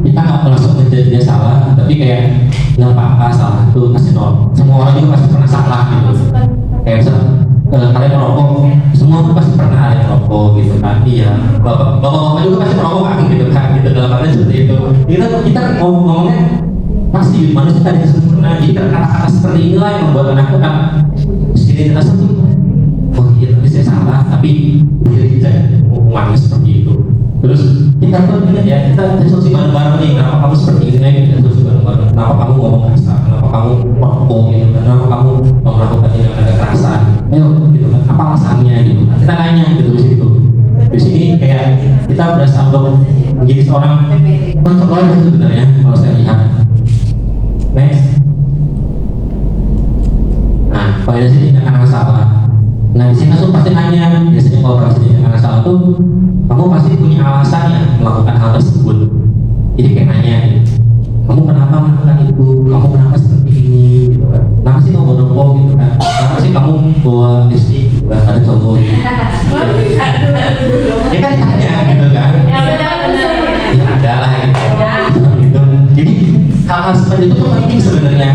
kita nggak langsung menjadi dia salah, tapi kayak nggak apa-apa salah tuh kasih nol. Semua orang juga pasti pernah salah gitu. Kayak misalnya kalian merokok, semua pasti pernah ada yang merokok gitu kan. Iya, bapak-bapak juga pasti merokok kan gitu kan. Gitu dalam artian seperti itu. Kita ngomongnya pasti manusia tadi sempurna. Jadi kata-kata seperti inilah yang membuat anak kan identitas itu. Oh iya tapi saya salah, tapi diri saya hukumannya seperti itu. Terus kita tuh ingat ya, kita diskusi bareng-bareng nih, kenapa kamu seperti ini ya, kita diskusi bareng-bareng. Kenapa kamu ngomong kasar, kenapa kamu merokok gitu, kenapa kamu melakukan tindakan kekerasan. Ayo gitu kan, apa alasannya gitu. Kita nanya gitu di situ. Di sini kayak kita berasa untuk menjadi seorang kontrol sebenarnya kalau saya lihat. Next. Nah, pada sini tindakan salah. Nah, di sini langsung pasti nanya, biasanya kalau presiden yang salah tuh, kamu pasti punya alasan ya melakukan hal tersebut. Jadi kayak nanya, kamu kenapa melakukan itu? Kamu kenapa seperti ini? Gitu kan? Kenapa sih kamu bodoh gitu kan? Kenapa sih kamu bawa listrik? Gitu kan? Ada contoh. Ya kan tanya gitu kan? Ya ada lah gitu. Jadi hal-hal seperti itu tuh penting sebenarnya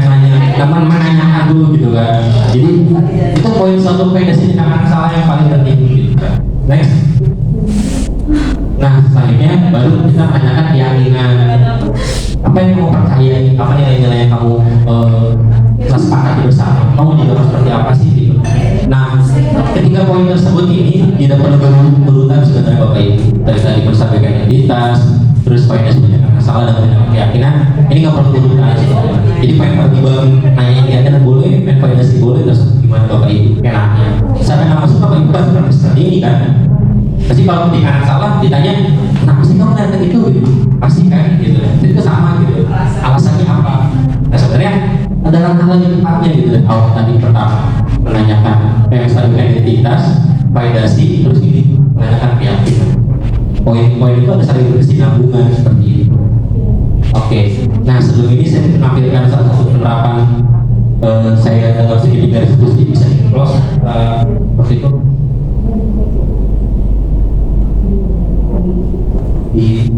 menanyakan dulu gitu kan. Jadi itu poin satu validasi tindakan salah yang paling penting gitu kan. Next. Nah selanjutnya baru kita menanyakan keyakinan. Apa yang kamu percayai? Apa nilai-nilai yang kamu sepakati bersama? Kamu juga seperti apa sih gitu. Nah ketika poin tersebut ini tidak perlu berurutan sebenarnya Bapak Ibu. Tadi bersampaikan identitas, terus validasi tindakan salah dan keyakinan. Ini nggak perlu berurutan sih. Jadi pengen pergi bang nanya keyakinan boleh, pengen validasi boleh, terus gimana Bapak Ibu enaknya. Sampai nggak masuk Bapak Ibu pasti pernah seperti ini kan. Pasti kalau tindakan salah ditanya, kenapa sih kamu nanya itu? Gitu. Pasti kan gitu. Jadi itu sama gitu. Alasannya apa? Nah sebenarnya adalah hal yang tepatnya gitu. Kalau tadi pertama menanyakan menstabilkan identitas, validasi, terus ini menanyakan keyakinan. Poin-poin itu ada saling berkesinambungan seperti itu. Oke, nah sebelum ini saya menampilkan salah satu penerapan saya dalam segitiga diskusi bisa di close waktu itu di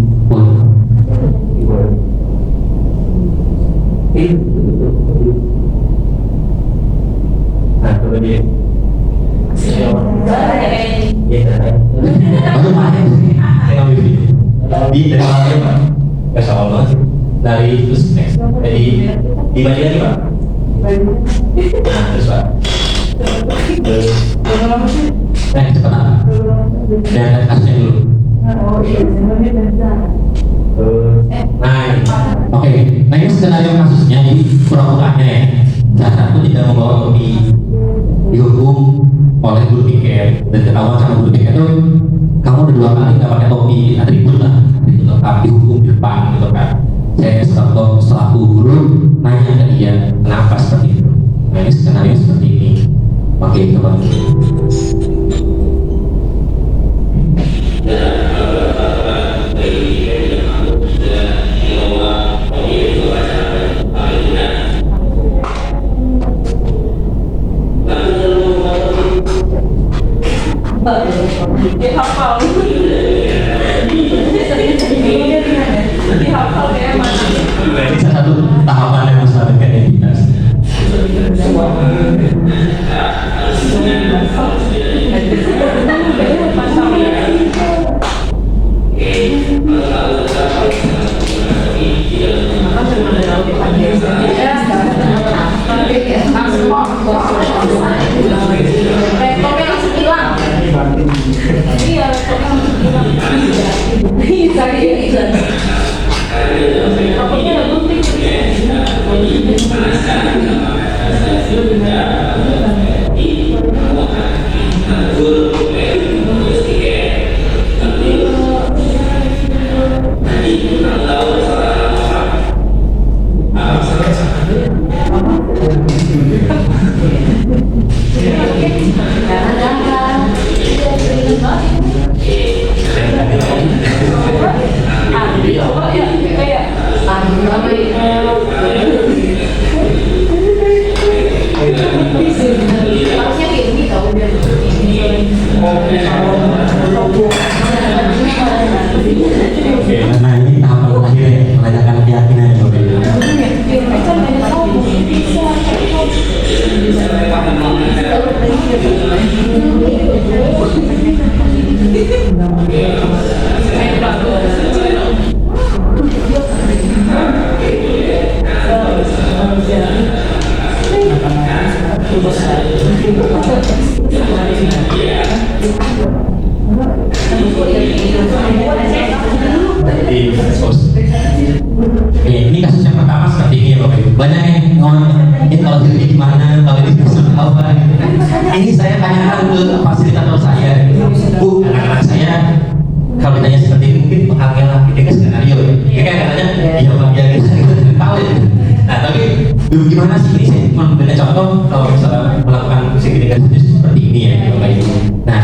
nah coba dia baru main saya ngambil video di dari mana Pak? Gak salah banget sih dari terus next jadi dibagi lagi Pak. Nah terus Pak cepetan dan kasusnya dulu. Nah oke nah ini skenario kasusnya ini pura-puranya ya Zahra itu tidak membawa topi dihukum oleh guru piket dan ketahuan sama guru piket itu kamu udah 2 kali nggak pakai topi atribut lengkap dihukum di depan gitu kan. Saya selaku guru nanya ke dia kenapa seperti itu. Nah ini skenario seperti ini. Oke coba. Dihafal. Dihafal ya mana? Ini salah satu tahapan yang harus dilakukan identitas. Laptopnya langsung hilang. Iya, laptopnya langsung hilang. Bisa gitu. Takutnya ada gunting. Harusnya kayak gini tau biar Oke, nah ini tahapan terakhir ya, menanyakan keyakinan ya Bapak Ibu. Di ekspos. Oke, ini kasus yang pertama seperti ini ya Bapak Ibu. Banyak yang ngomong, ini kalau ini gimana, kalau ini seperti apa gitu. Ini saya tanyakan ke fasilitator saya, Bu, anak-anak saya kalau ditanya seperti ini mungkin bakal lah, ini kan skenario ya. Ini kan katanya, iya Pak, ya kita tahu ya. Nah tapi gimana sih ini saya cuma beda contoh kalau misalnya melakukan segitiga seperti ini ya Bapak Ibu. Nah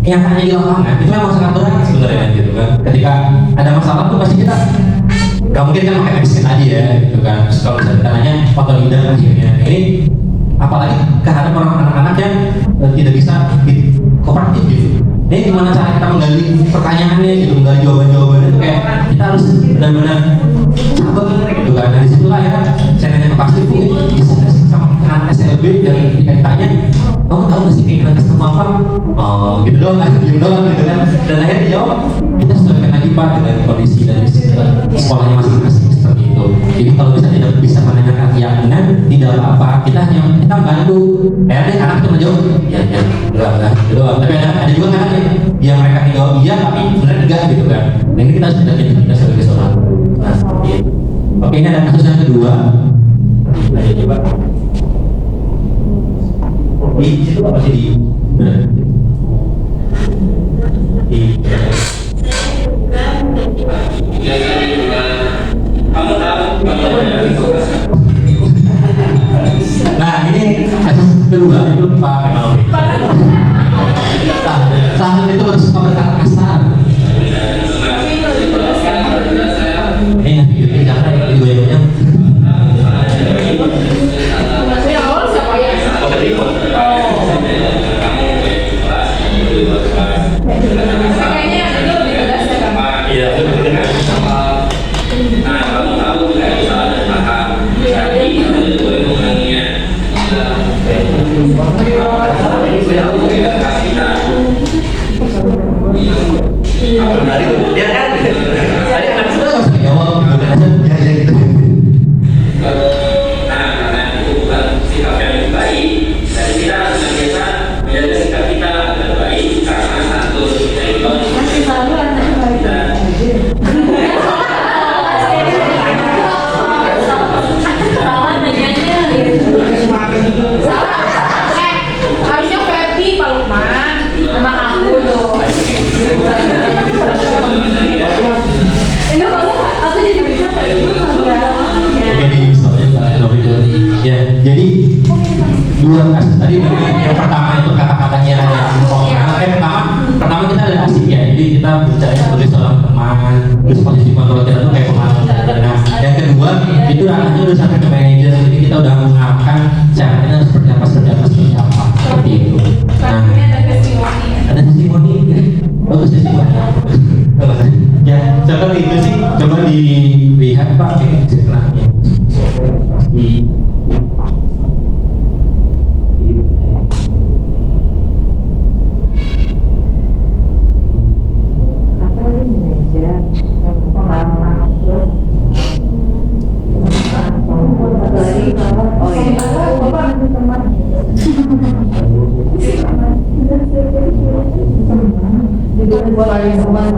kenyataannya di lapangan itu memang sangat berat sebenarnya gitu kan. Ketika ada masalah tuh pasti kita gak mungkin kan pakai medicine tadi ya gitu kan. Terus kalau misalnya kita nanya foto lidah akhirnya ini apalagi kehadap orang anak-anak yang tidak bisa kooperatif gitu. Ini gimana cara kita menggali pertanyaannya gitu, menggali jawaban-jawabannya itu kayak kita harus benar-benar sabar gitu kan. Dari situ lah ya saya nanya ke pasti Bu, bisa nggak sih sama anak SLB yang ditanya kamu tahu nggak sih keinginan kamu apa? Oh gitu doang kan, gitu doang gitu kan. Dan akhirnya dijawab kita sesuaikan lagi Pak dengan kondisi dari sekolahnya masing-masing seperti itu. Jadi kalau bisa tidak bisa menanyakan keyakinan tidak apa-apa, kita bantu. Akhirnya anak itu menjawab ya enggak gitu doang. Tapi ada juga kan yang mereka jawab iya tapi sebenarnya enggak gitu kan. Nah ini kita sudah jadi kita sebagai seorang. Nah seperti itu. Oke, ini ada kasus yang kedua. Ayo coba. Di situ apa sih di nah ini kasus kedua itu Pak Kemalwi. Saat itu harus berkata kasar. Ini nanti jangan digoyang-goyang. Dia kan tadi kan Sudah nggak usah jawab, bukan aja ya gitu. Karena itu bukan sikap yang baik, dan kita harus biasa menjaga sikap kita agar baik karena satu kita itu Masih selalu anak baik. Salah nanyanya. Salah. Harusnya Ferdi Pak Lukman. Sama aku dong. Ini kalau aku jadi bisa Jadi soalnya ya, jadi dua kasus tadi yang pertama itu kata-katanya pertama kita ada asik ya, jadi kita bicara sebagai seorang teman, terus posisi kontrol kita tuh kayak pengalaman. Nah, yang kedua itu ranahnya udah sampai ke manajer, jadi kita udah mengangkat caranya seperti apa seperti itu. Nah, Ini ada testimoni. ada testimoni, bagus testimoni. Ya, seperti itu sih. Coba dilihat Pak, ini setelahnya. Oh iya. Itu buat paling teman.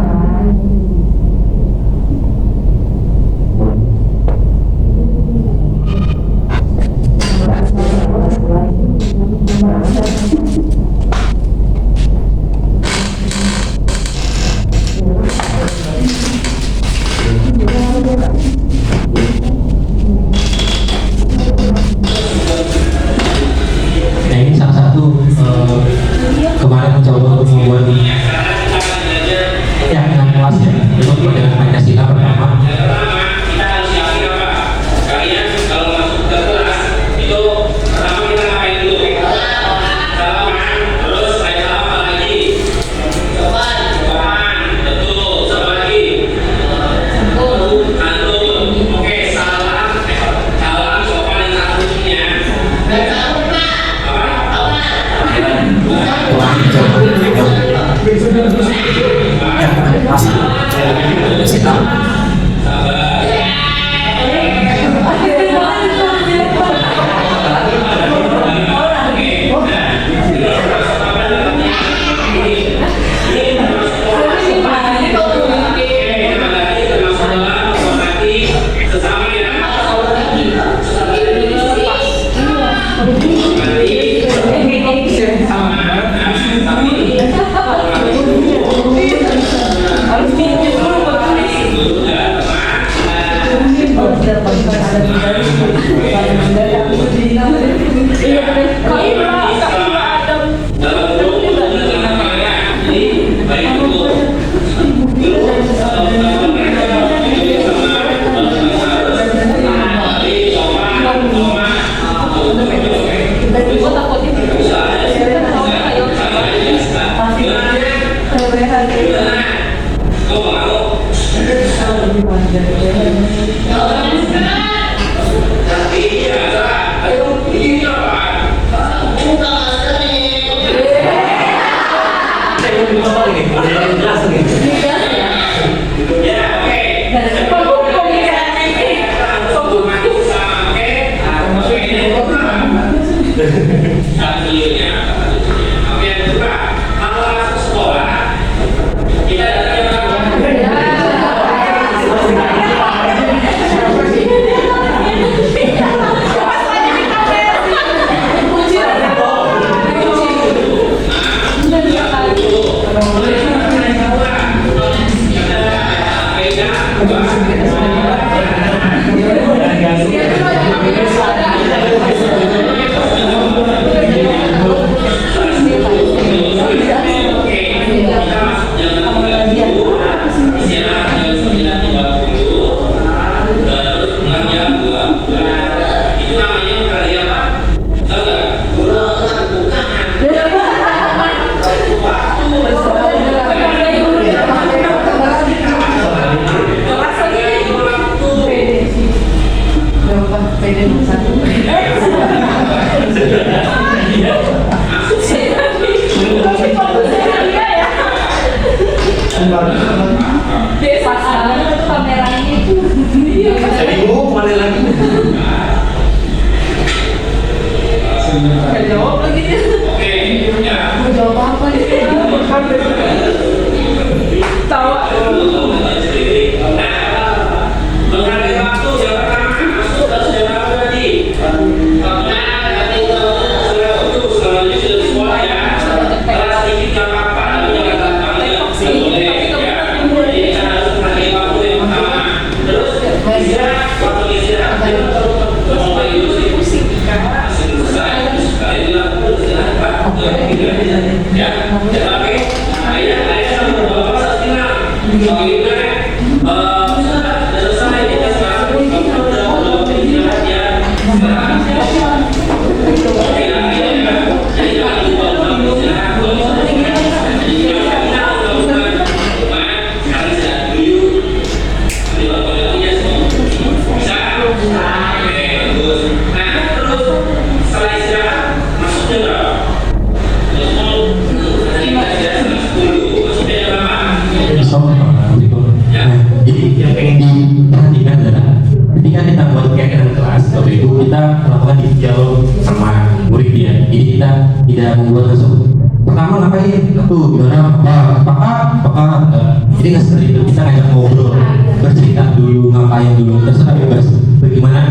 Nah ini salah satu kemarin mencoba untuk membuat ya dengan kelas ya, itu dengan Pancasila pertama. kita harus yakin apa? Kalian kalau masuk ke kelas itu pertama kita ngapain dulu? Salaman, terus saya salam lagi. Sopan, betul. Sama lagi. Antun. Oke, salam sopan dan santunnya. PD 1. Desa sana kameranya itu. Jadi mau kemana lagi? Gak jawab lagi dia. Oke, ya. Mau jawab apa dia? Tawa. Menghargai waktu yang pertama masuk ke sejarah tadi. Selanjutnya sudah di sekolah ya. Kalau sedikit nggak apa-apa, tapi jangan gampang ya. Nggak boleh ya. Jadi kita harus menghargai waktu yang pertama. Terus istirahat, waktu istirahat jangan mau itu sih pusing. Asing selesai. Sekali dilakukan istirahat Pak. Ya, oke. Ayah sama bapak saat final. Kalau gitu selesai kita sekarang udah istirahat ya. Jadi yang pengen diperhatikan adalah ketika kita buat kegiatan kelas, waktu itu kita melakukan dialog sama murid ya. Jadi kita tidak membuat langsung pertama ngapain, tuh gimana, apakah, jadi nggak seperti itu. Kita ngajak ngobrol, bercerita dulu, ngapain dulu, terserah bebas. Bagaimana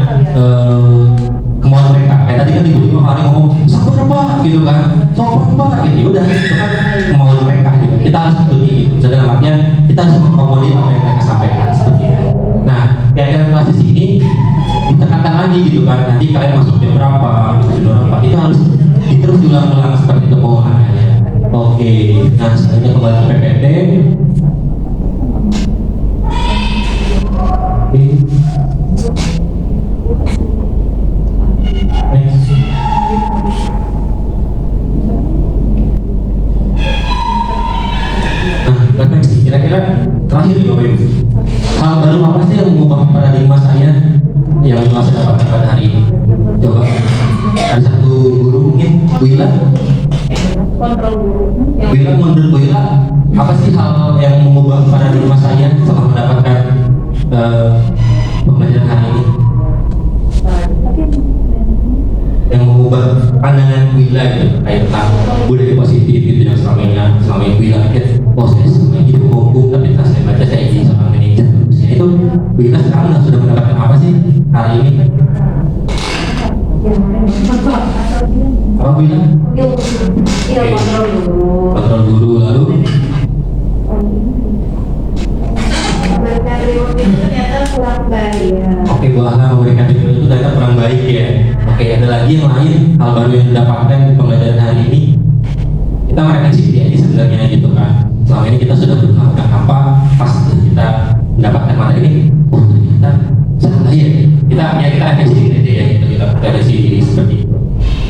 kemauan mereka. Kayak tadi kan tiba-tiba hari ngomong sabar apa gitu kan, sopan apa gitu. Udah itu kan kemauan mereka. Gitu. Kita harus ikuti gitu. Dalam artian kita harus mengakomodir apa yang mereka sampaikan seperti itu. Nah, kayak kelas di sini ditekankan lagi gitu kan. Nanti kalian masuk jam berapa, jam berapa. Itu harus terus diulang-ulang seperti itu pemahamannya. Oke, nah selanjutnya kembali ke PPT. Oke. Next. Nah, next. Kira-kira terakhir nih Bapak Ibu. Hal baru apa sih yang mengubah paradigma saya yang telah saya dapatkan pada hari ini? Coba ada satu guru mungkin, Bu Ila. Kontrol guru. Bu Ila, menurut Bu Ila, apa sih hal yang mengubah paradigma saya setelah mendapatkan pembelajaran hari ini? Yang mengubah pandangan Bu Ila gitu, kayak tentang budaya positif gitu yang selama ini Bu Ila pikir, oh saya selama ini hidup hukum, tapi setelah saya baca saya izin sama manajer. Terusnya itu Bu Ila sekarang sudah mendapatkan apa sih hari ini? Apa Bu Ila? Iya, kontrol dulu. Kontrol guru, lalu Ternyata kurang baik. oke, bahwa memberikan video itu ternyata kurang baik ya. Oke, ada lagi yang lain hal baru yang didapatkan di pembelajaran hari ini. Kita merefleksi diri sebenarnya gitu kan. Selama ini kita sudah melakukan apa, pas kita mendapatkan materi ini, oh ternyata salah ya. Kita refleksi diri aja ya, kita refleksi diri seperti itu.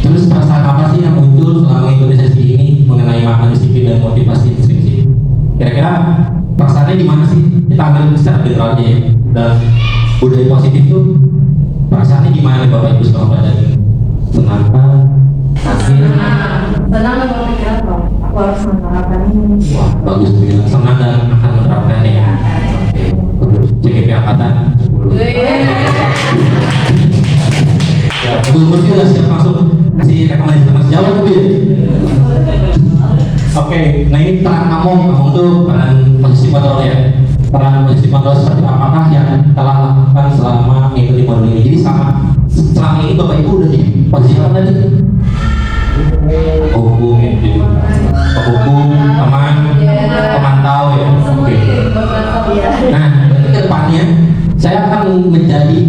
Terus perasaan apa sih yang muncul selama mengikuti sesi ini mengenai makna disiplin dan motivasi instruksi? Kira-kira perasaannya di mana sih? Kita ambil secara generalnya ya. Dan budaya positif itu perasaannya gimana nih Bapak Ibu setelah belajar ini? Senang kah? Sakit? Senang dan berpikir apa? Aku harus menerapkan ini. Wah, bagus tuh bilang senang dan akan menerapkan ya. Oke, CGP angkatan 10. Ya, Bu Murti udah siap langsung kasih rekomendasi sama sejauh tuh ya. Oke, nah ini peran kamu tuh peran posisi kontrol ya. Peran posisi kontrol seperti apakah yang telah lakukan selama mengikuti modul ini? Jadi selama ini Bapak Ibu udah di posisi apa tadi? Hukum ya, jadi hukum, teman, pemantau ya. Oke. Nah, ke depannya saya akan menjadi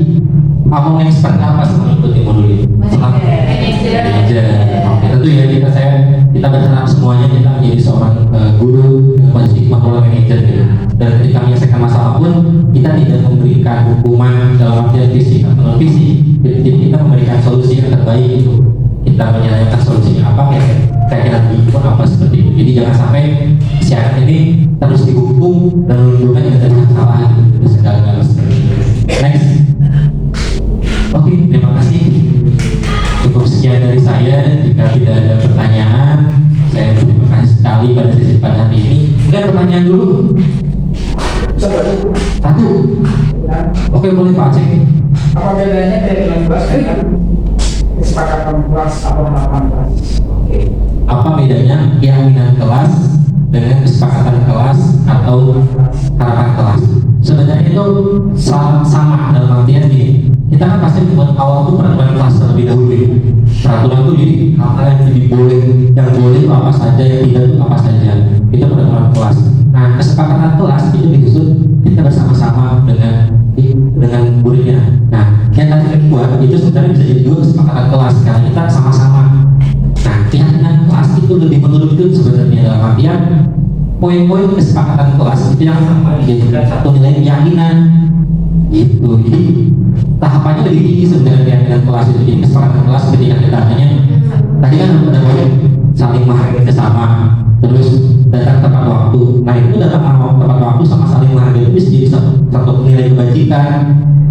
ngomong yang seperti apa setelah mengikuti modul ini? Manajer. Oke, tentu ya kita berharap semuanya kita menjadi seorang guru yang posisi kontrol manajer gitu. Dan ketika menyelesaikan masalah pun kita tidak memberikan hukuman dalam artian fisik atau non fisik. Jadi kita memberikan solusi yang terbaik itu. Kita menyelesaikan solusinya apa ya? Kira-kira pun apa seperti itu. Jadi jangan sampai si anak ini terus dihukum dan menunjukkan yang ada salah gitu. Segala-galanya seperti itu. Next. Oke, terima kasih. Cukup sekian dari saya. Jika tidak ada pertanyaan, saya berterima kasih sekali pada sesi pada hari ini. Mungkin pertanyaan dulu. Satu. Oke, boleh Pak Aceh. Apa bedanya keyakinan kelas dengan kesepakatan kelas atau harapan kelas? Apa bedanya keyakinan kelas dengan kesepakatan kelas atau harapan kelas? Sebenarnya itu sama dalam artian gini. Kita kan pasti buat awal tuh peraturan kelas terlebih dahulu. Peraturan itu jadi hal-hal yang jadi yang boleh itu apa saja, yang tidak itu apa saja. Itu peraturan kelas. Nah, kesepakatan kelas itu disusun kita bersama-sama dengan muridnya. Nah, yang tadi kedua itu sebenarnya bisa jadi juga kesepakatan kelas karena kita sama-sama. Nah, keyakinan kelas itu lebih menurutku sebenarnya dalam artian poin-poin kesepakatan kelas itu yang sama dijadikan satu nilai keyakinan gitu. Jadi tahapannya lebih tinggi sebenarnya keyakinan kelas itu. Jadi kesepakatan kelas ketika kita tanya tadi kan ada poin saling menghargai bersama, terus datang tepat waktu. Nah, itu datang tepat waktu sama saling menghargai itu bisa jadi satu nilai kebajikan.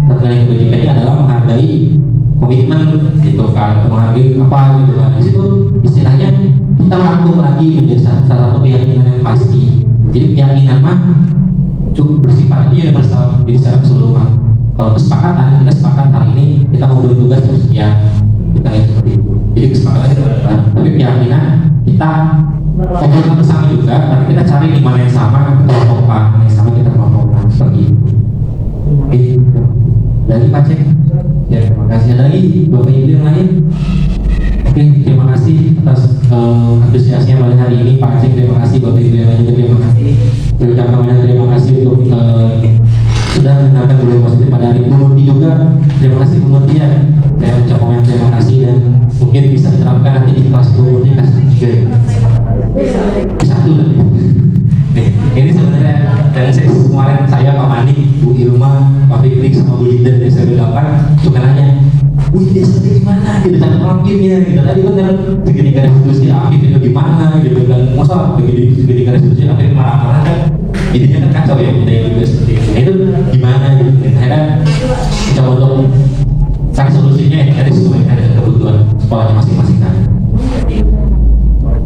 Satu nilai kebajikan ini adalah menghargai komitmen gitu kan, menghargai apa gitu kan. Di situ istilahnya kita rangkum lagi menjadi salah satu keyakinan yang pasti. Jadi keyakinan mah cukup bersifat universal di secara keseluruhan. Kalau kesepakatan, kita sepakat hari ini kita mau bertugas terus ya kita lihat seperti itu. Jadi kesepakatan itu adalah, tapi keyakinan kita ngobrol bersama juga, tapi kita cari di mana yang sama kelompokan, yang sama kita kelompokkan seperti itu. Oke, dari Pak Cek. Ya, terima kasih. Ada lagi Bapak Ibu yang lain? Oke, terima kasih atas antusiasnya pada hari ini Pak Cek. Terima kasih Bapak Ibu yang lain juga terima kasih. Terima kasih untuk sudah mendengarkan beliau positif pada hari ini. Juga terima kasih Bu Murti ya. Saya ucapkan terima kasih dan mungkin bisa diterapkan nanti di kelas Bu Murti kelas 3 satu lagi. Ini sebenarnya dari saya kemarin saya Pak Mandi, Bu Ilma, Pak Fikri sama Bu Linda dari saya bilang suka nanya, wih dia seperti gimana gitu cara pelampirnya gitu. Tadi bener segitiga restitusi akhir itu gimana gitu kan, masa segitiga restitusi akhir marah-marah kan intinya kan kacau ya kita yang juga seperti itu. Nah, itu gimana gitu. Akhirnya coba untuk cari solusinya ya dari sesuai dengan kebutuhan sekolahnya masing-masing kan.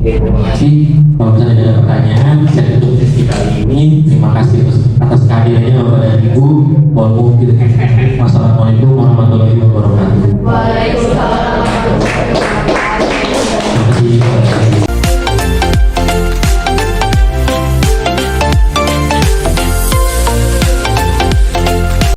Oke, terima kasih. Kalau misalnya ada pertanyaan, saya tutup sesi kali ini. Terima kasih atas kehadirannya Bapak dan Ibu. Wassalamualaikum warahmatullahi wabarakatuh. Waalaikumsalam.